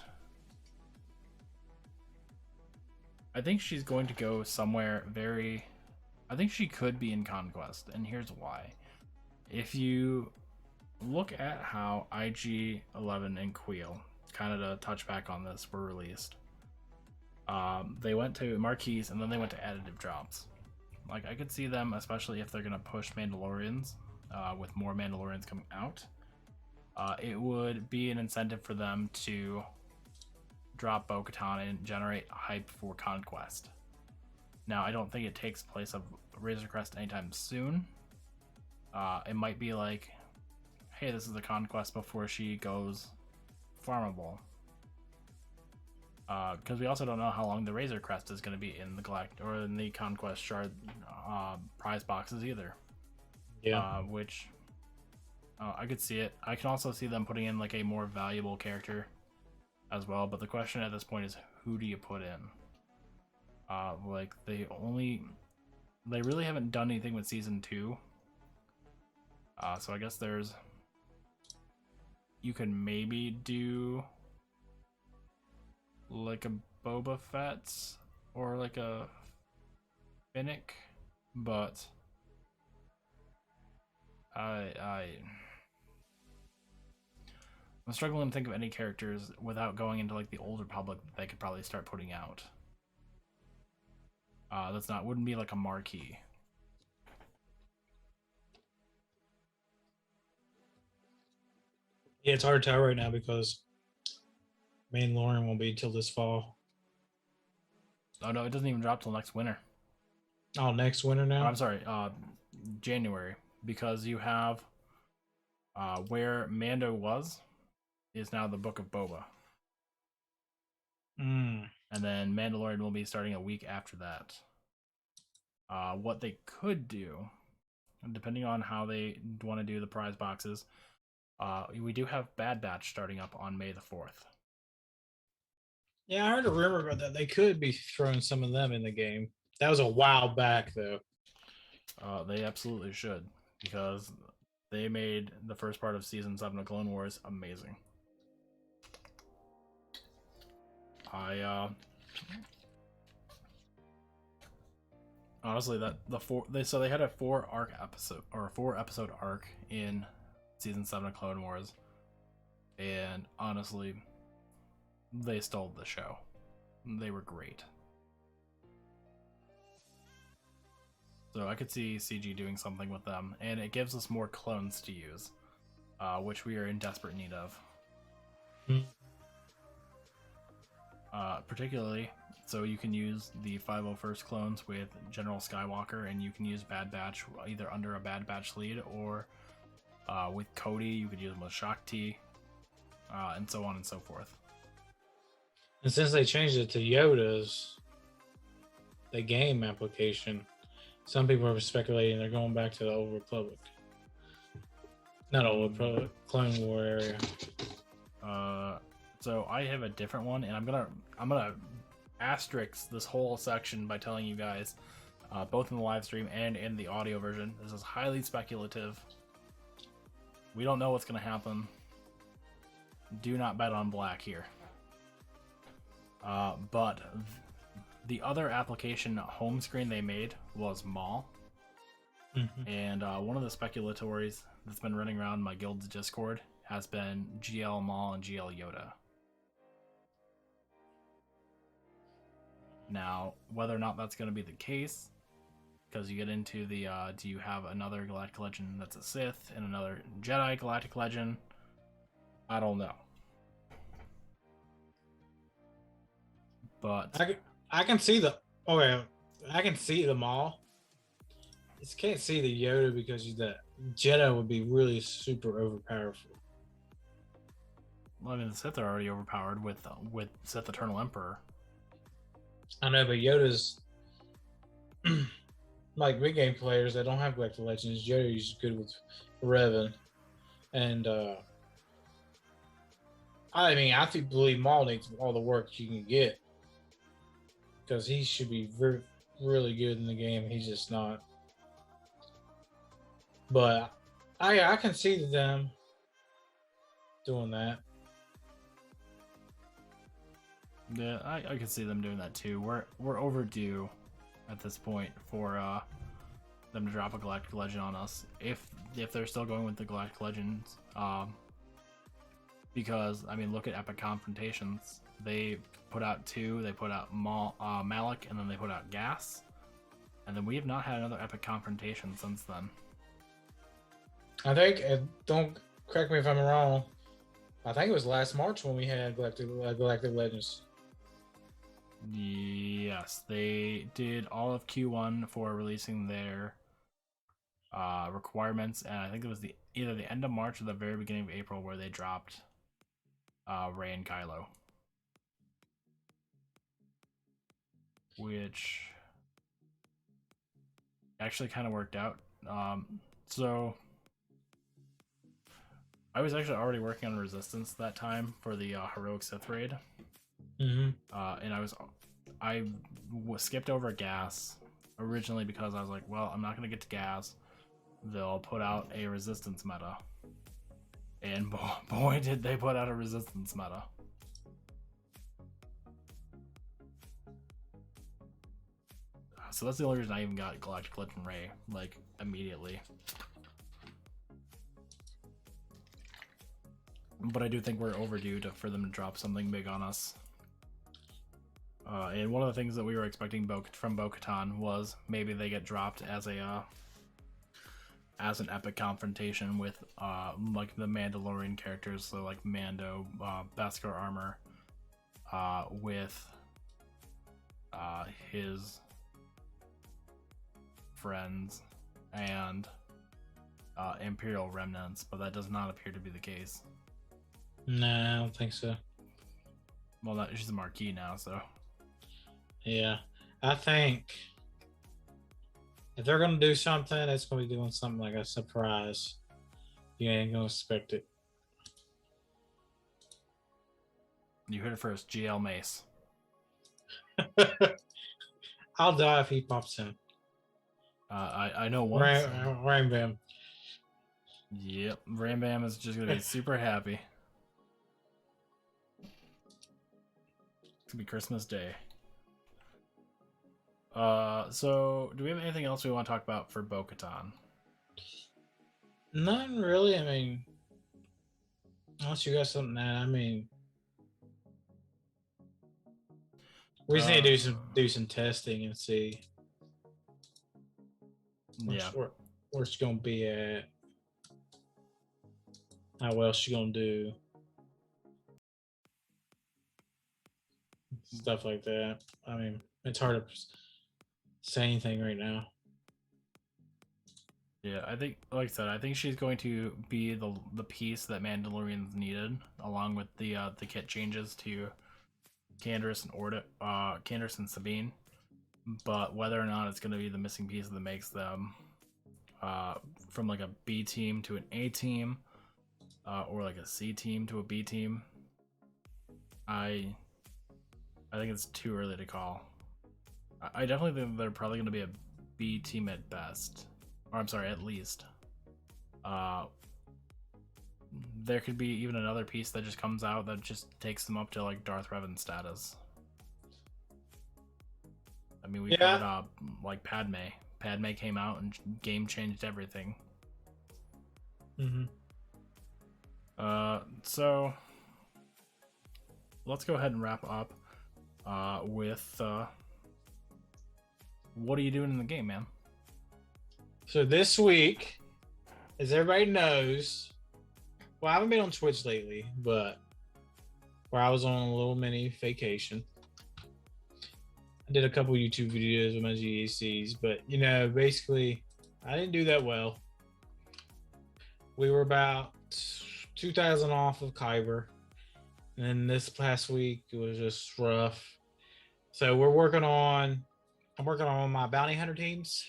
I think she's going to go somewhere very. I think she could be in Conquest, and here's why. If you look at how IG-11 and Queel, kind of to touch back on this, were released, they went to marquees and then they went to additive drops. Like, I could see them, especially if they're going to push Mandalorians, with more Mandalorians coming out. It would be an incentive for them to drop Bo-Katan and generate hype for Conquest. Now, I don't think it takes place of Razor Crest anytime soon. It might be like, hey, this is the Conquest before she goes farmable. Because we also don't know how long the Razor Crest is going to be in the Galactic or in the Conquest Shard prize boxes either. Yeah. Which I could see it. I can also see them putting in like a more valuable character as well. But the question at this point is, who do you put in? Like they really haven't done anything with season 2. So I guess you can maybe do like a Boba Fett or like a Finnick, but I'm struggling to think of any characters without going into like the Old Republic that they could probably start putting out. Wouldn't be like a marquee. Yeah, it's hard to tell right now because Mandalorian won't be till this fall. Oh no, it doesn't even drop till next winter. Oh, next winter now? Oh, I'm sorry, January, because you have where Mando was is now the Book of Boba. And then Mandalorian will be starting a week after that. What they could do, depending on how they want to do the prize boxes, we do have Bad Batch starting up on May the 4th. Yeah, I heard a rumor about that. They could be throwing some of them in the game. That was a while back, though. They absolutely should, because they made the first part of Season 7 of Clone Wars amazing. Honestly, they had a 4-episode arc in Season 7 of Clone Wars, and honestly, they stole the show. They were great. So I could see CG doing something with them, and it gives us more clones to use, which we are in desperate need of. Particularly, so you can use the 501st clones with General Skywalker, and you can use Bad Batch either under a Bad Batch lead or with Cody. You could use them with Shakti, and so on and so forth. And since they changed it to Yoda's, the game application, some people are speculating they're going back to the Old Republic. Not Old Republic, Clone War area. So I have a different one, and I'm gonna asterisk this whole section by telling you guys, both in the live stream and in the audio version, this is highly speculative. We don't know what's gonna happen. Do not bet on black here. But the other application home screen they made was Maul. Mm-hmm. And one of the speculatories that's been running around my guild's Discord has been GL Maul and GL Yoda. Now, whether or not that's going to be the case, because you get into the, do you have another Galactic Legend that's a Sith and another Jedi Galactic Legend? I don't know. But I can see I can see the Maul. Just can't see the Yoda because the Jedi would be really super overpowerful. Well, I mean, the Sith are already overpowered with Sith Eternal Emperor. I know, but Yoda's like big game players that don't have Galactic Legends. Yoda's good with Revan, and I mean, I believe Maul needs all the work he can get because he should be really good in the game. He's just not. But I can see them doing that. Yeah, I could see them doing that too. We're overdue at this point for them to drop a Galactic Legend on us. If they're still going with the Galactic Legends, because I mean, look at Epic Confrontations. They put out 2. They put out Malik, and then they put out Gas, and then we have not had another Epic Confrontation since then. I think, don't correct me if I'm wrong, I think it was last March when we had Galactic Legends. Yes, they did all of Q1 for releasing their requirements, and I think it was either the end of March or the very beginning of April where they dropped Rey and Kylo, which actually kind of worked out. So I was actually already working on Resistance that time for the Heroic Sith raid, and I skipped over Gas originally because I was like, well, I'm not gonna get to Gas. They'll put out a Resistance meta, and boy did they put out a Resistance meta. So that's the only reason I even got Galactic Legend Rey, like, immediately. But I do think we're overdue for them to drop something big on us. And one of the things that we were expecting from Bo-Katan was maybe they get dropped as an epic confrontation with like the Mandalorian characters, so like Mando, Beskar Armor, with his friends and Imperial remnants, but that does not appear to be the case. No, I don't think so. Well, she's a Marquis now, so. Yeah, I think if they're gonna do something, it's gonna be doing something like a surprise. You ain't gonna expect it. You heard it first, GL Mace. I'll die if he pops in. I know one. Ram Bam. Yep, Ram Bam is just gonna be super happy. It's gonna be Christmas Day. So do we have anything else we want to talk about for Bo-Katan? None really. I mean, unless you got something that we just need to do some testing and see. Where's she gonna be at? How well she gonna do? Stuff like that. I mean, it's hard to say anything right now. Yeah, I think, like I said, I think she's going to be the piece that Mandalorians needed, along with the kit changes to Canderous and Sabine. But whether or not it's going to be the missing piece that makes them from like a B team to an A team, or like a C team to a B team, I think it's too early to call. I definitely think they're probably going to be a B team at best. Or I'm sorry, at least. There could be even another piece that just comes out that just takes them up to like Darth Revan status. I mean, we got like Padme. Padme came out and game changed everything. So let's go ahead and wrap up with what are you doing in the game, man? So this week, as everybody knows, well, I haven't been on Twitch lately, but where I was on a little mini vacation. I did a couple YouTube videos with my GACs, but basically, I didn't do that well. We were about 2,000 off of Kyber, and this past week it was just rough. So I'm working on my bounty hunter teams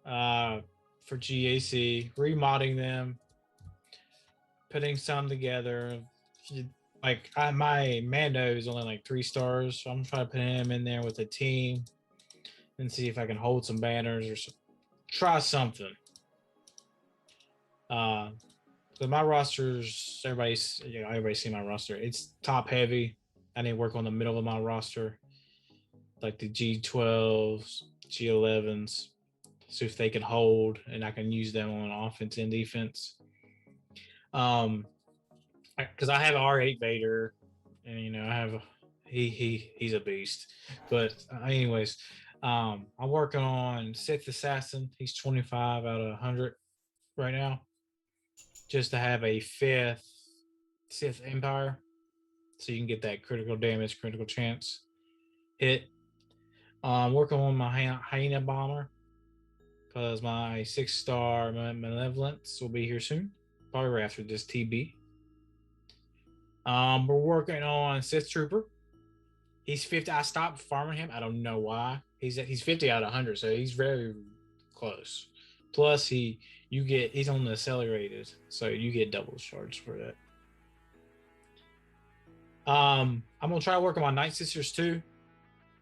for GAC, remodding them, putting some together. Like my Mando is only like 3 stars, so I'm trying to put him in there with a team and see if I can hold some banners or try something. So my roster's everybody's seen my roster. It's top heavy. I need to work on the middle of my roster, like the G12s, G11s, so if they can hold and I can use them on offense and defense. Because I have R8 Vader, and I have he's a beast. But anyways, I'm working on Sith Assassin. He's 25 out of 100 right now, just to have a 5th Sith Empire, so you can get that critical damage, critical chance hit. Working on my hyena bomber because my 6-star malevolence will be here soon, probably right after this TB. We're working on Sith Trooper. He's 50. I stopped farming him. I don't know why. He's 50 out of 100, so he's very close. Plus, he's on the accelerated, so you get double charge for that. I'm gonna try to work on my Night Sisters too,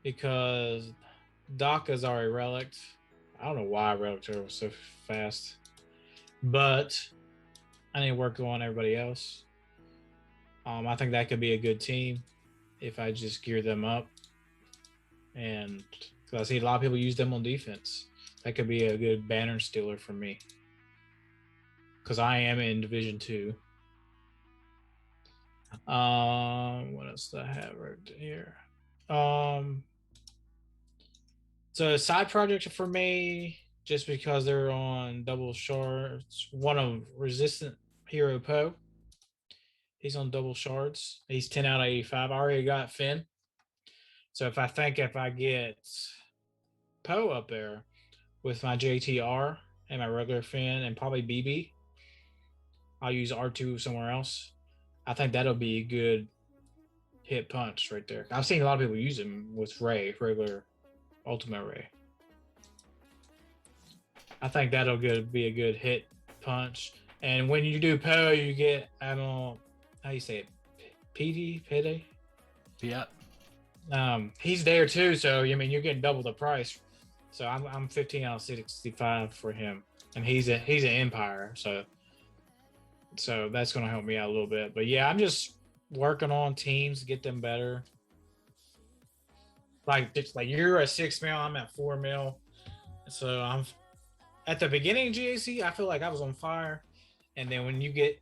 because Daka's already relicked. I don't know why I relicked her so fast, but I need to work on everybody else. I think that could be a good team if I just gear them up, and because I see a lot of people use them on defense. That could be a good banner stealer for me, because I am in Division 2. What else do I have right here? So a side project for me, just because they're on double shards. One of Resistant Hero Poe. He's on double shards. He's 10 out of 85. I already got Finn. So if I get Poe up there with my JTR and my regular Finn and probably BB, I'll use R2 somewhere else. I think that'll be a good hit punch right there. I've seen a lot of people use him with Ray, regular Ultimate Ray. I think that'll be a good hit punch. And when you do Poe, you get, I don't know how you say it, PD? Yeah. He's there too, so I mean you're getting double the price. So I'm 15 out of 65 for him, and he's an Empire, so that's gonna help me out a little bit. But yeah, I'm just working on teams to get them better. Like you're at 6 mil, I'm at 4 mil, so I'm at the beginning of GAC. I feel like I was on fire, and then when you get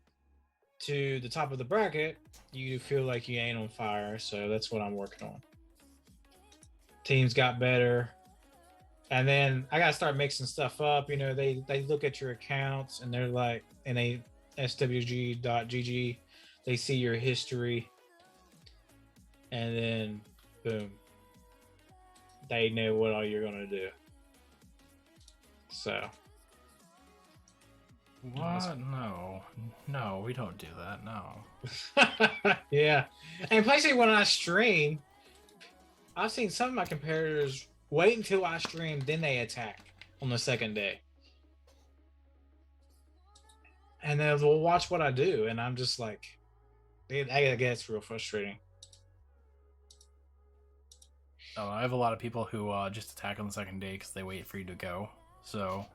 to the top of the bracket, you feel like you ain't on fire. So that's what I'm working on. Teams got better, and then I gotta start mixing stuff up. You know, they look at your accounts and they're like, and they SWG.GG, they see your history, and then boom, they know what all you're gonna do. So what? No, we don't do that. No. Yeah, and basically when I stream, I've seen some of my competitors wait until I stream, then they attack on the second day, and then they'll watch what I do, and I'm just like, I guess real frustrating. Oh, I have a lot of people who just attack on the second day because they wait for you to go. So,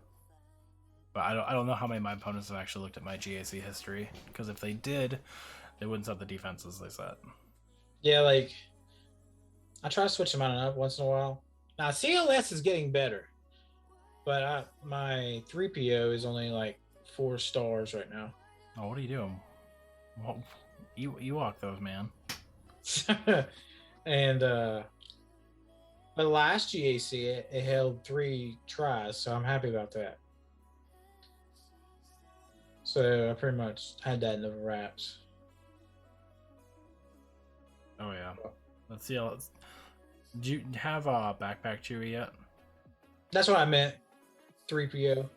but I don't know how many of my opponents have actually looked at my GAC history, because if they did, they wouldn't set the defenses they set. Yeah, like I try to switch them out and up once in a while. Now CLS is getting better, but my 3PO is only like 4 stars right now. Oh, what are you doing? Well, you walk those, man. And but last GAC it held 3 tries, so I'm happy about that. So I pretty much had that in the wraps. Oh yeah. Let's see. Do you have a backpack Chewie yet? That's what I meant. 3PO.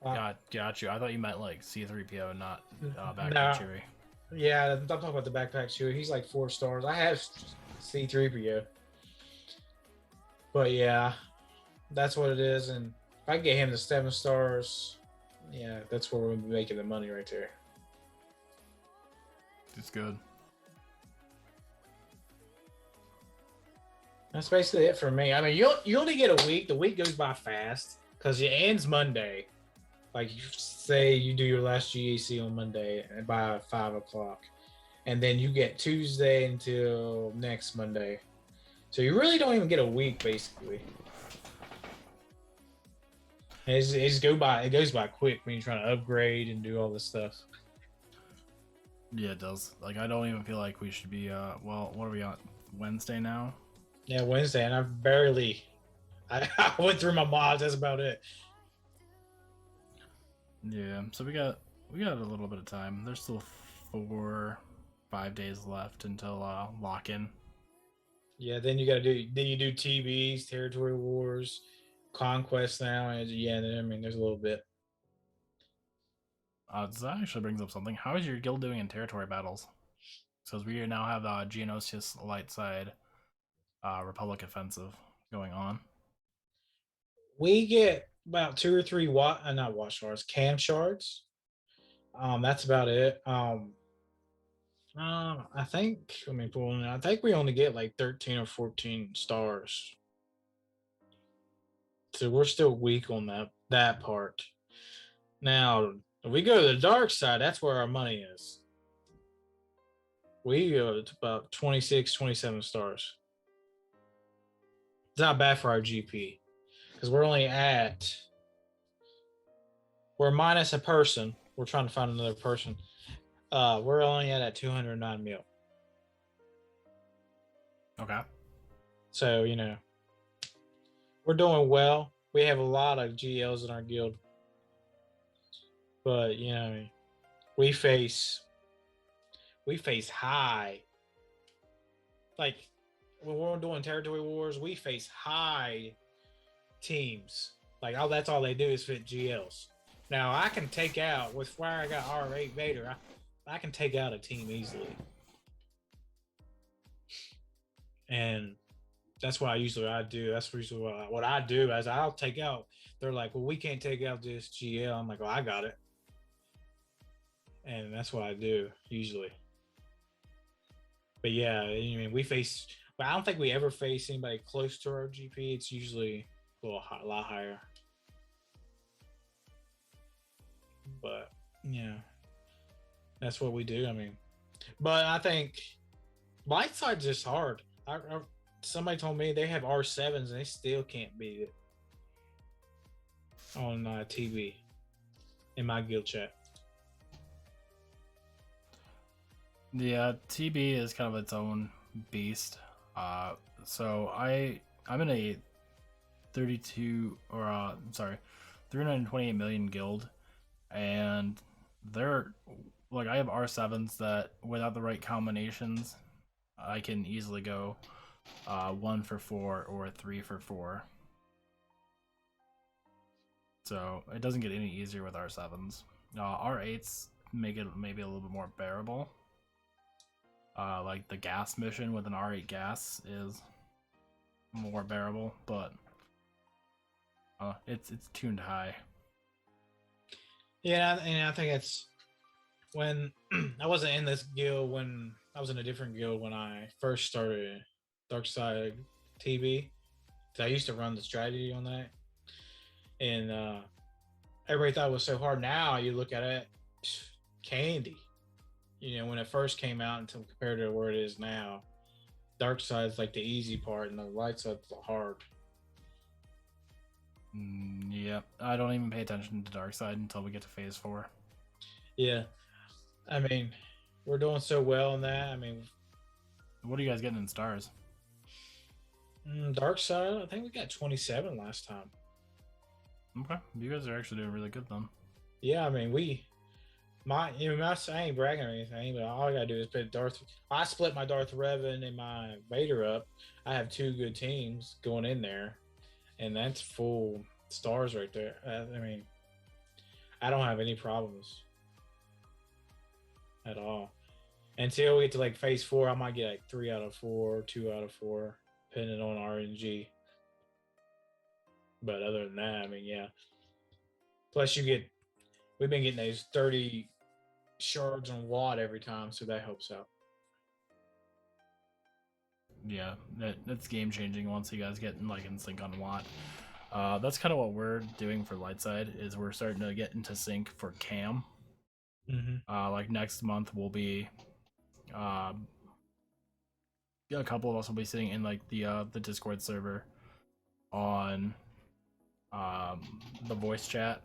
Got you. I thought you meant like C3PO, not backpack No. Chewie. Yeah, I'm talking about the backpack Chewie. He's like 4 stars. I have C3PO. But yeah, that's what it is. And if I get him to 7 stars, yeah, that's where we'll be making the money right there. It's good. That's basically it for me. I mean, you only get a week. The week goes by fast because it ends Monday. Like, say you do your last GAC on Monday by 5 o'clock, and then you get Tuesday until next Monday. So you really don't even get a week, basically. It goes by quick when you're trying to upgrade and do all this stuff. Yeah, it does. Like, I don't even feel like we should be. Well, what are we on? Wednesday now? Yeah, Wednesday, and I went through my mods. That's about it. Yeah, so we got a little bit of time. There's still 5 days left until lock in. Yeah, then you got to do. Then you do TBs, territory wars, conquest now, and yeah, I mean, there's a little bit. That actually brings up something. How is your guild doing in territory battles? So we now have Geonosius light side, Republic offensive going on. We get about 2 or 3 not watt shards, cam shards. That's about it. I think. Let me pull in. I think we only get like 13 or 14 stars, so we're still weak on that part. Now, if we go to the dark side, that's where our money is. We go to about 26, 27 stars. It's not bad for our GP because we're minus a person. We're trying to find another person. We're only at 209 mil. Okay. So, we're doing well. We have a lot of GLs in our guild. But, we face high. Like, when we're doing territory wars, we face high teams. Like, that's all they do is fit GLs. Now, I can take out, with where I got R8 Vader, I can take out a team easily. And that's what I do. That's usually what I do is I'll take out. They're like, well, we can't take out this GL. I'm like, well, I got it. And that's what I do usually. But yeah, I mean, but I don't think we ever face anybody close to our GP. It's usually a lot higher. But yeah, that's what we do. I mean, but I think light side's just hard. Somebody told me they have R7s and they still can't beat it on TV in my guild chat. Yeah, TB is kind of its own beast. So I'm in a 328 million guild, and they're like, I have R7s that without the right combinations, I can easily go 1 for 4 or 3 for 4. So it doesn't get any easier with R7s. R8s make it maybe a little bit more bearable. Like the gas mission with an R8 gas is more bearable, but it's tuned high. Yeah, and I think it's when I wasn't in this guild, when I was in a different guild when I first started Dark Side TV. So I used to run the strategy on that, and everybody thought it was so hard. Now you look at it, candy. When it first came out until compared to where it is now, dark side's like the easy part and the light side's the hard. Yeah, I don't even pay attention to dark side until we get to phase 4. Yeah, I mean, we're doing so well in that. I mean, what are you guys getting in stars? Dark side, I think we got 27 last time. Okay, you guys are actually doing really good then. Yeah, I mean, I ain't bragging or anything, but all I gotta do is put Darth. I split my Darth Revan and my Vader up. I have 2 good teams going in there, and that's full stars right there. I mean, I don't have any problems at all. Until we get to like phase 4, I might get like 3 out of 4, 2 out of 4, depending on RNG. But other than that, I mean, yeah. Plus, we've been getting those 30 shards on watt every time, so that helps out. Yeah, that's game changing once you guys get in sync on watt. That's kind of what we're doing for light side, is we're starting to get into sync for cam. Like next month we'll be a couple of us will be sitting in like the Discord server on the voice chat,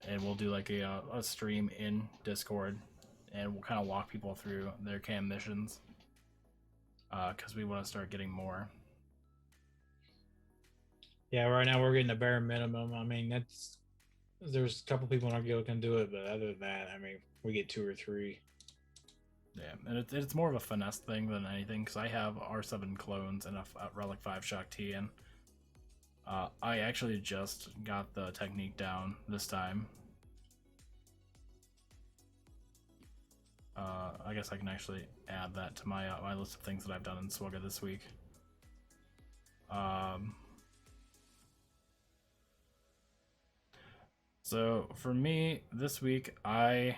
and we'll do like a stream in Discord, and we'll kind of walk people through their cam missions, because we want to start getting more. Yeah, right now we're getting the bare minimum. I mean, there's a couple people in our guild can do it, but other than that, I mean, we get 2 or 3. Yeah, and it's more of a finesse thing than anything, because I have R7 clones and a Relic 5 Shock T, and I actually just got the technique down this time. I guess I can actually add that to my my list of things that I've done in SWGOH this week. So for me this week, I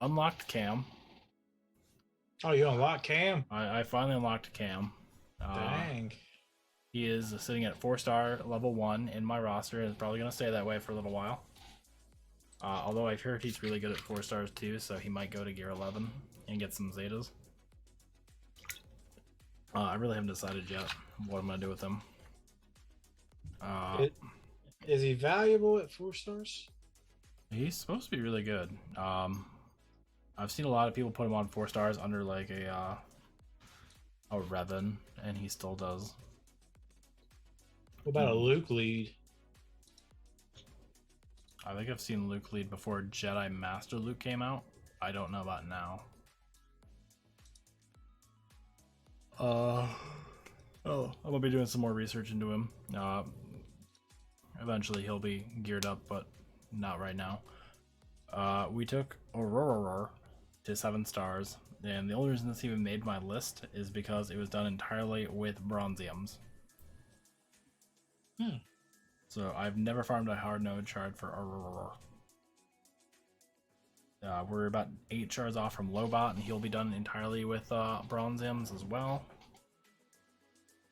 unlocked Cam. Oh, you unlocked Cam? I finally unlocked Cam. Dang. He is sitting at 4-star level 1 in my roster, and is probably going to stay that way for a little while. Although I've heard he's really good at 4 stars too, so he might go to gear 11 and get some Zetas. I really haven't decided yet what I'm going to do with him. Is he valuable at 4 stars? He's supposed to be really good. I've seen a lot of people put him on 4 stars under like a Revan, and he still does. What about a Luke lead? I think I've seen Luke lead before Jedi Master Luke came out. I don't know about now. I'm gonna be doing some more research into him. Eventually he'll be geared up, but not right now. We took Aurora to 7 stars, and the only reason this even made my list is because it was done entirely with Bronziums. So I've never farmed a hard node shard for Aurora. We're about 8 shards off from Lobot, and he'll be done entirely with Bronziums as well.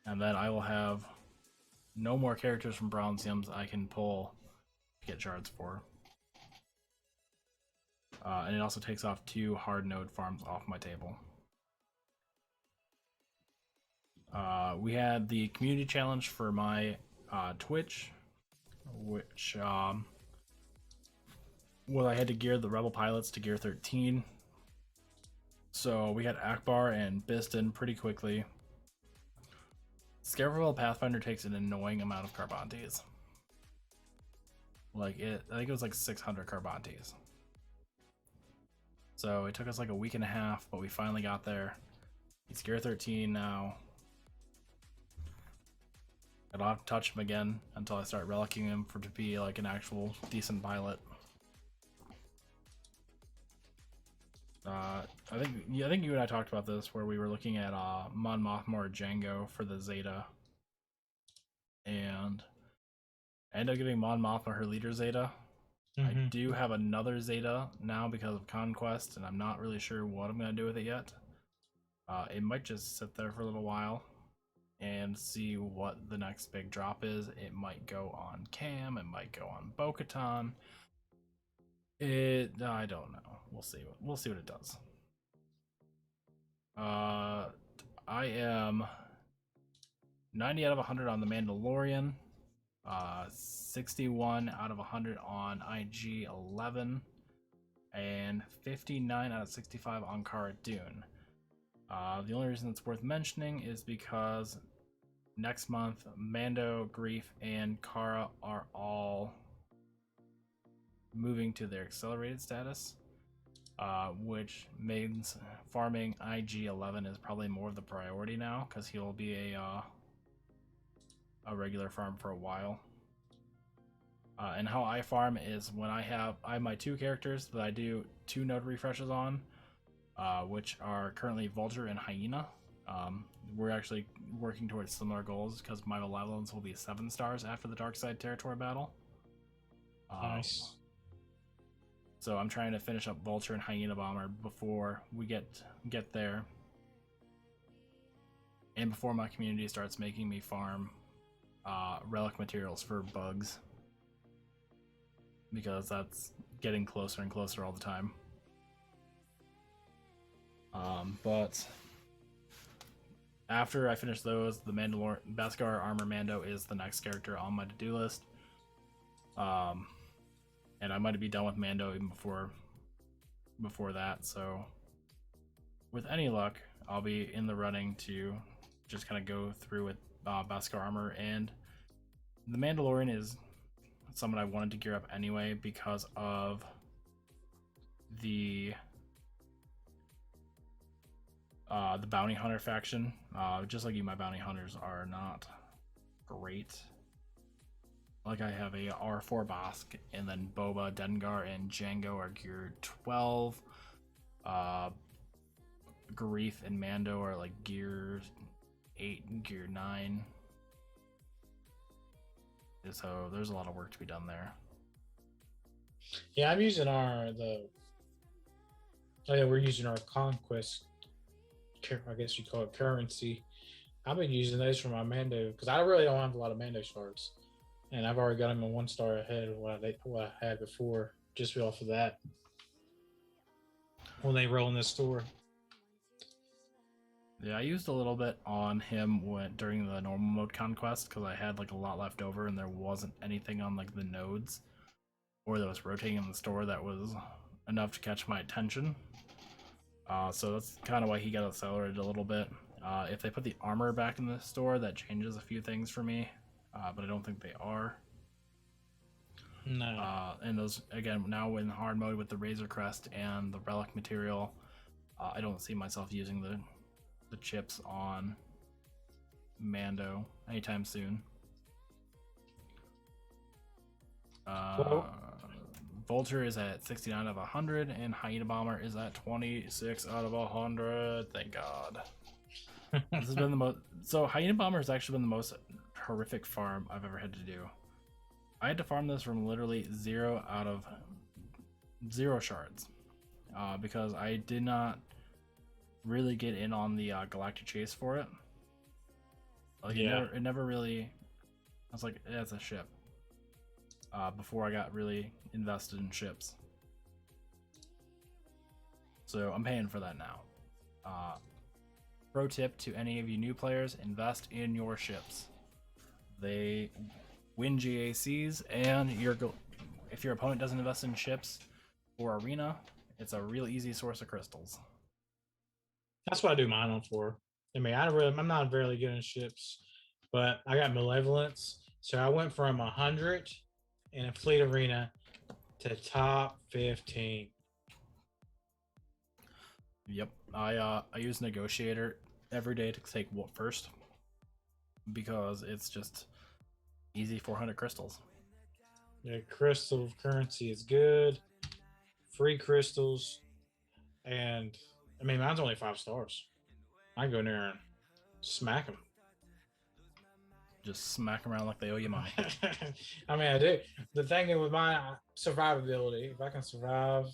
And then I will have no more characters from Bronziums I can pull to get shards for. And it also takes off 2 hard node farms off my table. We had the community challenge for my Twitch, which well, I had to gear the Rebel pilots to gear 13. So we had Akbar and Biston pretty quickly. Scarabvel Pathfinder takes an annoying amount of Carbantes. I think it was like 600 Carbantes. So it took us like a week and a half, but we finally got there. He's gear 13 now. I don't have to touch him again until I start relicking him to be like an actual decent pilot. I think you and I talked about this where we were looking at Mon Mothma or Django for the Zeta, and I ended up giving Mon Mothma her leader Zeta. I do have another Zeta now because of Conquest, and I'm not really sure what I'm gonna do with it yet. It might just sit there for a little while and see what the next big drop is. It might go on Cam, it might go on Bo-Katan. I don't know. We'll see what it does. I am 90 out of 100 on the Mandalorian, 61 out of 100 on IG 11, and 59 out of 65 on Cara Dune. The only reason it's worth mentioning is because next month Mando, Grief, and Cara are all moving to their accelerated status, which means farming IG 11 is probably more of the priority now because he'll be a regular farm for a while. And how I farm is when I have my 2 characters that I do 2 node refreshes on, which are currently Vulture and Hyena. We're actually working towards similar goals because my Malevolence will be 7 stars after the Dark Side Territory battle. Nice. So I'm trying to finish up Vulture and Hyena Bomber before we get there, and before my community starts making me farm relic materials for bugs, because that's getting closer and closer all the time. But after I finish those, the Beskar Armor Mando is the next character on my to-do list. And I might be done with Mando even before that, so with any luck, I'll be in the running to just kind of go through with Beskar Armor. And the Mandalorian is someone I wanted to gear up anyway because of the the bounty hunter faction. Just like you, my bounty hunters are not great. Like I have a R4 Bosk, and then Boba, Dengar, and Django are gear 12. Garif and Mando are like gear 8 and gear 9. So there's a lot of work to be done there. Yeah, I'm using we're using our conquest, I guess you call it currency. I've been using those for my Mando because I really don't have a lot of Mando shards, and I've already got them in 1 star ahead of what I had before, just off of that when they roll in the store. Yeah, I used a little bit on him during the normal mode conquest because I had like a lot left over and there wasn't anything on like the nodes or that was rotating in the store that was enough to catch my attention. So that's kind of why he got accelerated a little bit. If they put the armor back in the store, that changes a few things for me, but I don't think they are. No. And those, again, now in hard mode with the Razor Crest and the relic material, I don't see myself using the chips on Mando anytime soon. Vulture is at 69 out of 100, and Hyena Bomber is at 26 out of 100. Thank God. This has been the most. So Hyena Bomber has actually been the most horrific farm I've ever had to do. I had to farm this from literally 0 out of 0 shards, because I did not really get in on the galactic chase for it. Like it never really. I was like, yeah, it's a ship. Before I got really invested in ships, so I'm paying for that now. Pro tip to any of you new players: invest in your ships. They win GACs, and if your opponent doesn't invest in ships or arena, it's a real easy source of crystals. That's what I do mine on for. I mean, I'm not very good in ships, but I got malevolence, so I went from 100 in a fleet arena to top 15. Yep, I use negotiator every day to take first because it's just easy 400 crystals. Yeah, crystal currency is good. Free crystals, and I mean, mine's only 5 stars. I go in there and smack them. Just smack them around like they owe you money. I mean, I do. The thing with my survivability, if I can survive,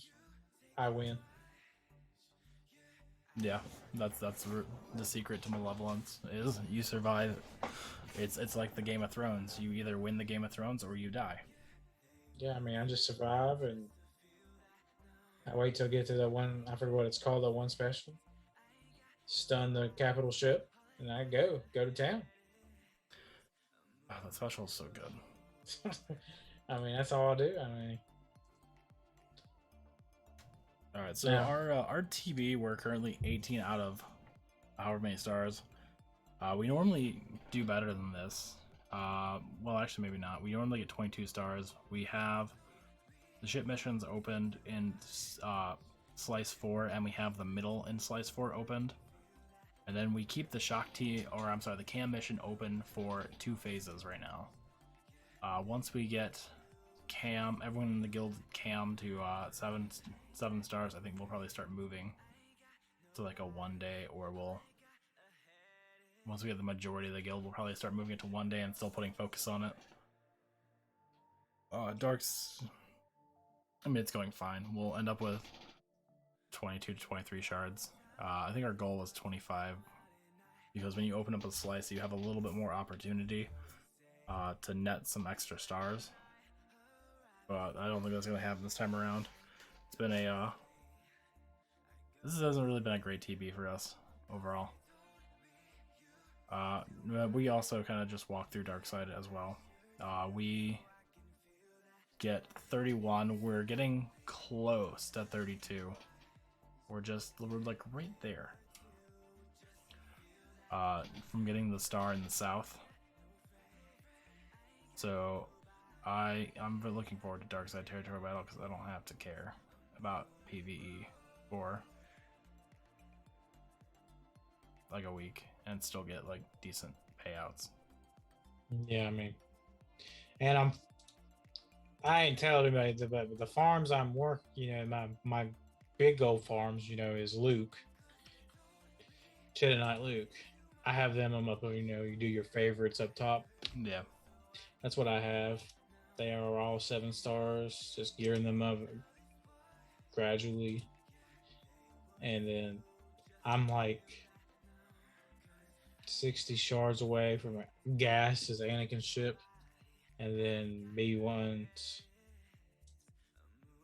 I win. Yeah, that's the secret to malevolence is you survive. It's like the Game of Thrones. You either win the Game of Thrones or you die. Yeah, I mean, I just survive and I wait till I get to the one. I forget what it's called. The one special. Stun the capital ship, and I go to town. Oh, that special is so good. I mean, that's all I do. I mean, all right. So our TB, we're currently 18 out of however many stars. We normally do better than this. Well, actually, maybe not. We normally get 22 stars. We have the ship missions opened in Slice 4, and we have the middle in Slice 4 opened. And then we keep the the cam mission open for 2 phases right now. Once we get everyone in the guild cam to 7 stars, I think we'll probably start moving to like a 1 day, or once we get the majority of the guild, we'll probably start moving it to 1 day and still putting focus on it. Darks, I mean, it's going fine. We'll end up with 22 to 23 shards. I think our goal was 25, because when you open up a slice, you have a little bit more opportunity to net some extra stars. But I don't think that's going to happen this time around. It's been this hasn't really been a great TB for us overall. We also kind of just walk through Darkside as well. We get 31. We're getting close to 32. We're like right there from getting the star in the south. So I'm really looking forward to Darkside Territory Battle because I don't have to care about PvE or like a week and still get like decent payouts. Yeah, I mean, and I ain't telling anybody, but the farms I'm working, my big gold farms, is Luke, Cheddar Knight Luke. I have them up, you do your favorites up top. Yeah. That's what I have. They are all 7 stars, just gearing them up gradually. And then I'm like 60 shards away from Gas as Anakin's ship. And then B1's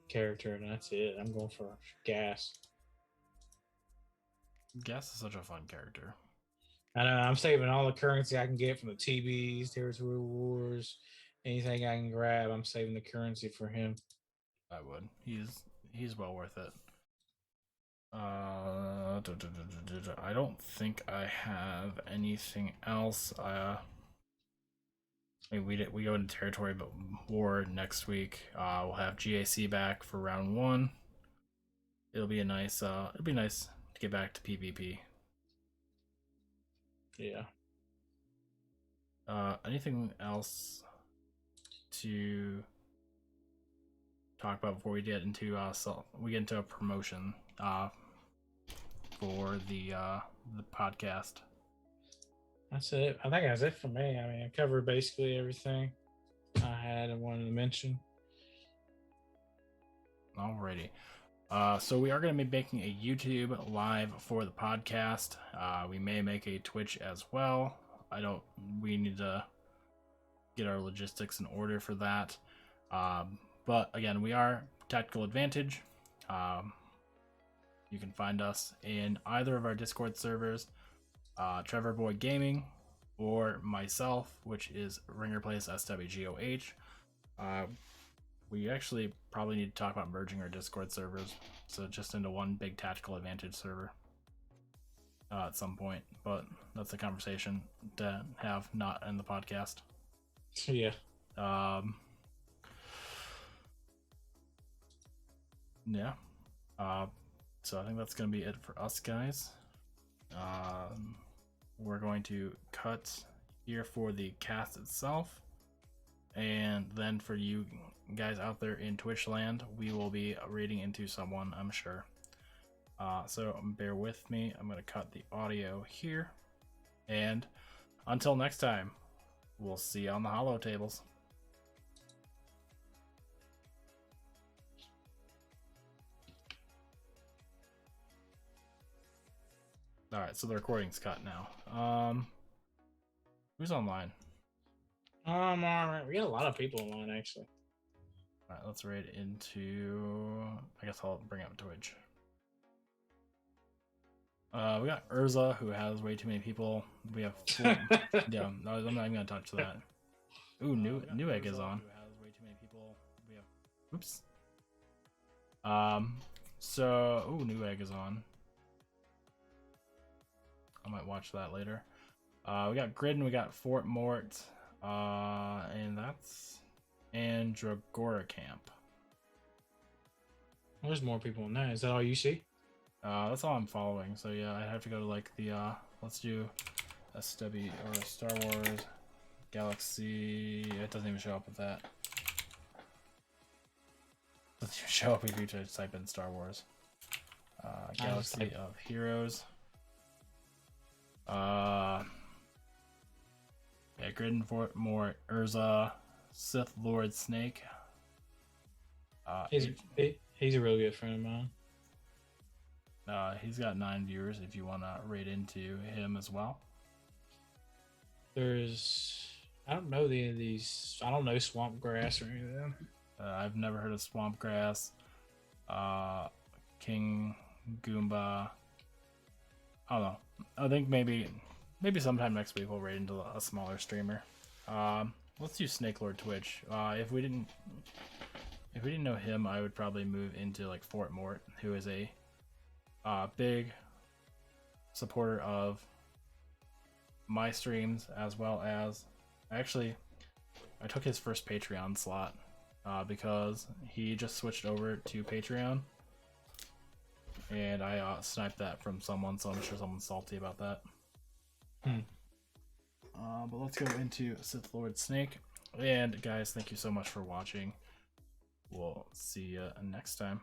character, and that's it. I'm going for Gas. Gas is such a fun character. I know. I'm saving all the currency I can get from the TBs, Territory Wars, anything I can grab. I'm saving the currency for him. I would. He's well worth it. I don't think I have anything else. We go into Territory but War next week. We'll have GAC back for round 1. It'll be nice to get back to PvP. Yeah. Anything else to talk about before we get into a promotion for the podcast? That's it. I think that's it for me. I mean, I covered basically everything I had and wanted to mention. Alrighty. So we are going to be making a YouTube live for the podcast. We may make a Twitch as well. We need to get our logistics in order for that. But again, we are Tactical Advantage. You can find us in either of our Discord servers, Trevorboi Gaming, or myself, which is Ringer Plays SWGOH. We actually probably need to talk about merging our Discord servers, so just into one big Tactical Advantage server at some point. But that's a conversation to have, not in the podcast. Yeah. Yeah. So I think that's going to be it for us, guys. We're going to cut here for the cast itself. And then for you guys out there in Twitch land, we will be reading into someone, I'm sure. So bear with me. I'm going to cut the audio here. And until next time, we'll see you on the Holotables. Alright, so the recording's cut now. Who's online? All right. We got a lot of people online, actually. Alright, let's raid into... I guess I'll bring up Twitch. We got Urza, who has way too many people. We have 4... yeah, I'm not even going to touch that. Ooh, Newegg is on. Oops. So... Ooh, Newegg is on. I might watch that later. We got Grid and we got Fort Mort. And that's Andragora Camp. There's more people in that. Is that all you see? That's all I'm following. So yeah, I have to go to like the let's do SW or Star Wars Galaxy. It doesn't even show up with that. It doesn't even show up if you just type in Star Wars. Galaxy of Heroes. Yeah, Grid and Fort Mort, Urza, Sith Lord Snake. He's a really good friend of mine. He's got 9 viewers if you want to raid into him as well. I don't know any of these. I don't know Swamp Grass or any of them. I've never heard of Swamp Grass. King Goomba. I don't know. I think maybe sometime next week we'll raid into a smaller streamer. Let's do Snake Lord Twitch. If we didn't know him, I would probably move into like Fort Mort, who is a big supporter of my streams, as well as I took his first Patreon slot because he just switched over to Patreon, and I sniped that from someone, so I'm sure someone's salty about that. But let's go into Sith Lord Snake. And guys, thank you so much for watching. We'll see you next time.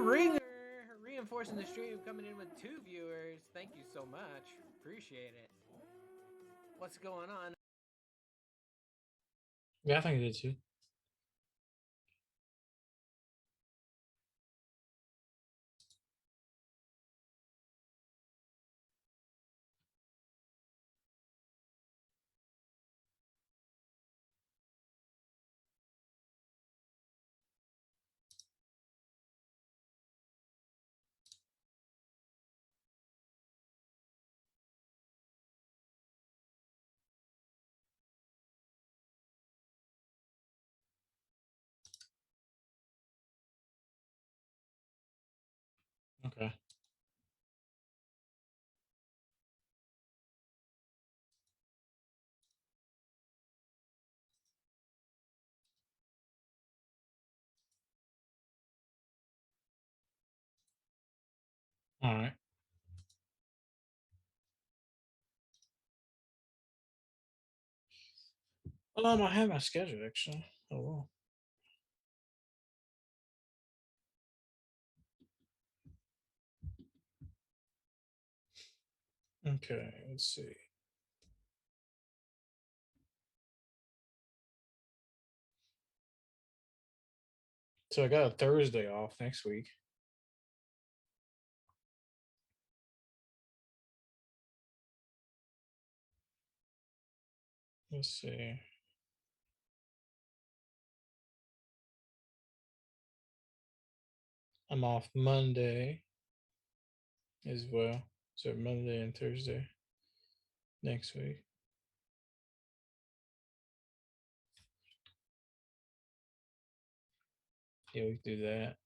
Ringer reinforcing the stream, coming in with 2 viewers. Thank you so much. Appreciate it. What's going on? Yeah, I think I did too. Okay. All right. I have my schedule actually. Oh well. Okay, let's see. So I got a Thursday off next week. Let's see. I'm off Monday as well. So Monday and Thursday next week. Yeah, we can do that.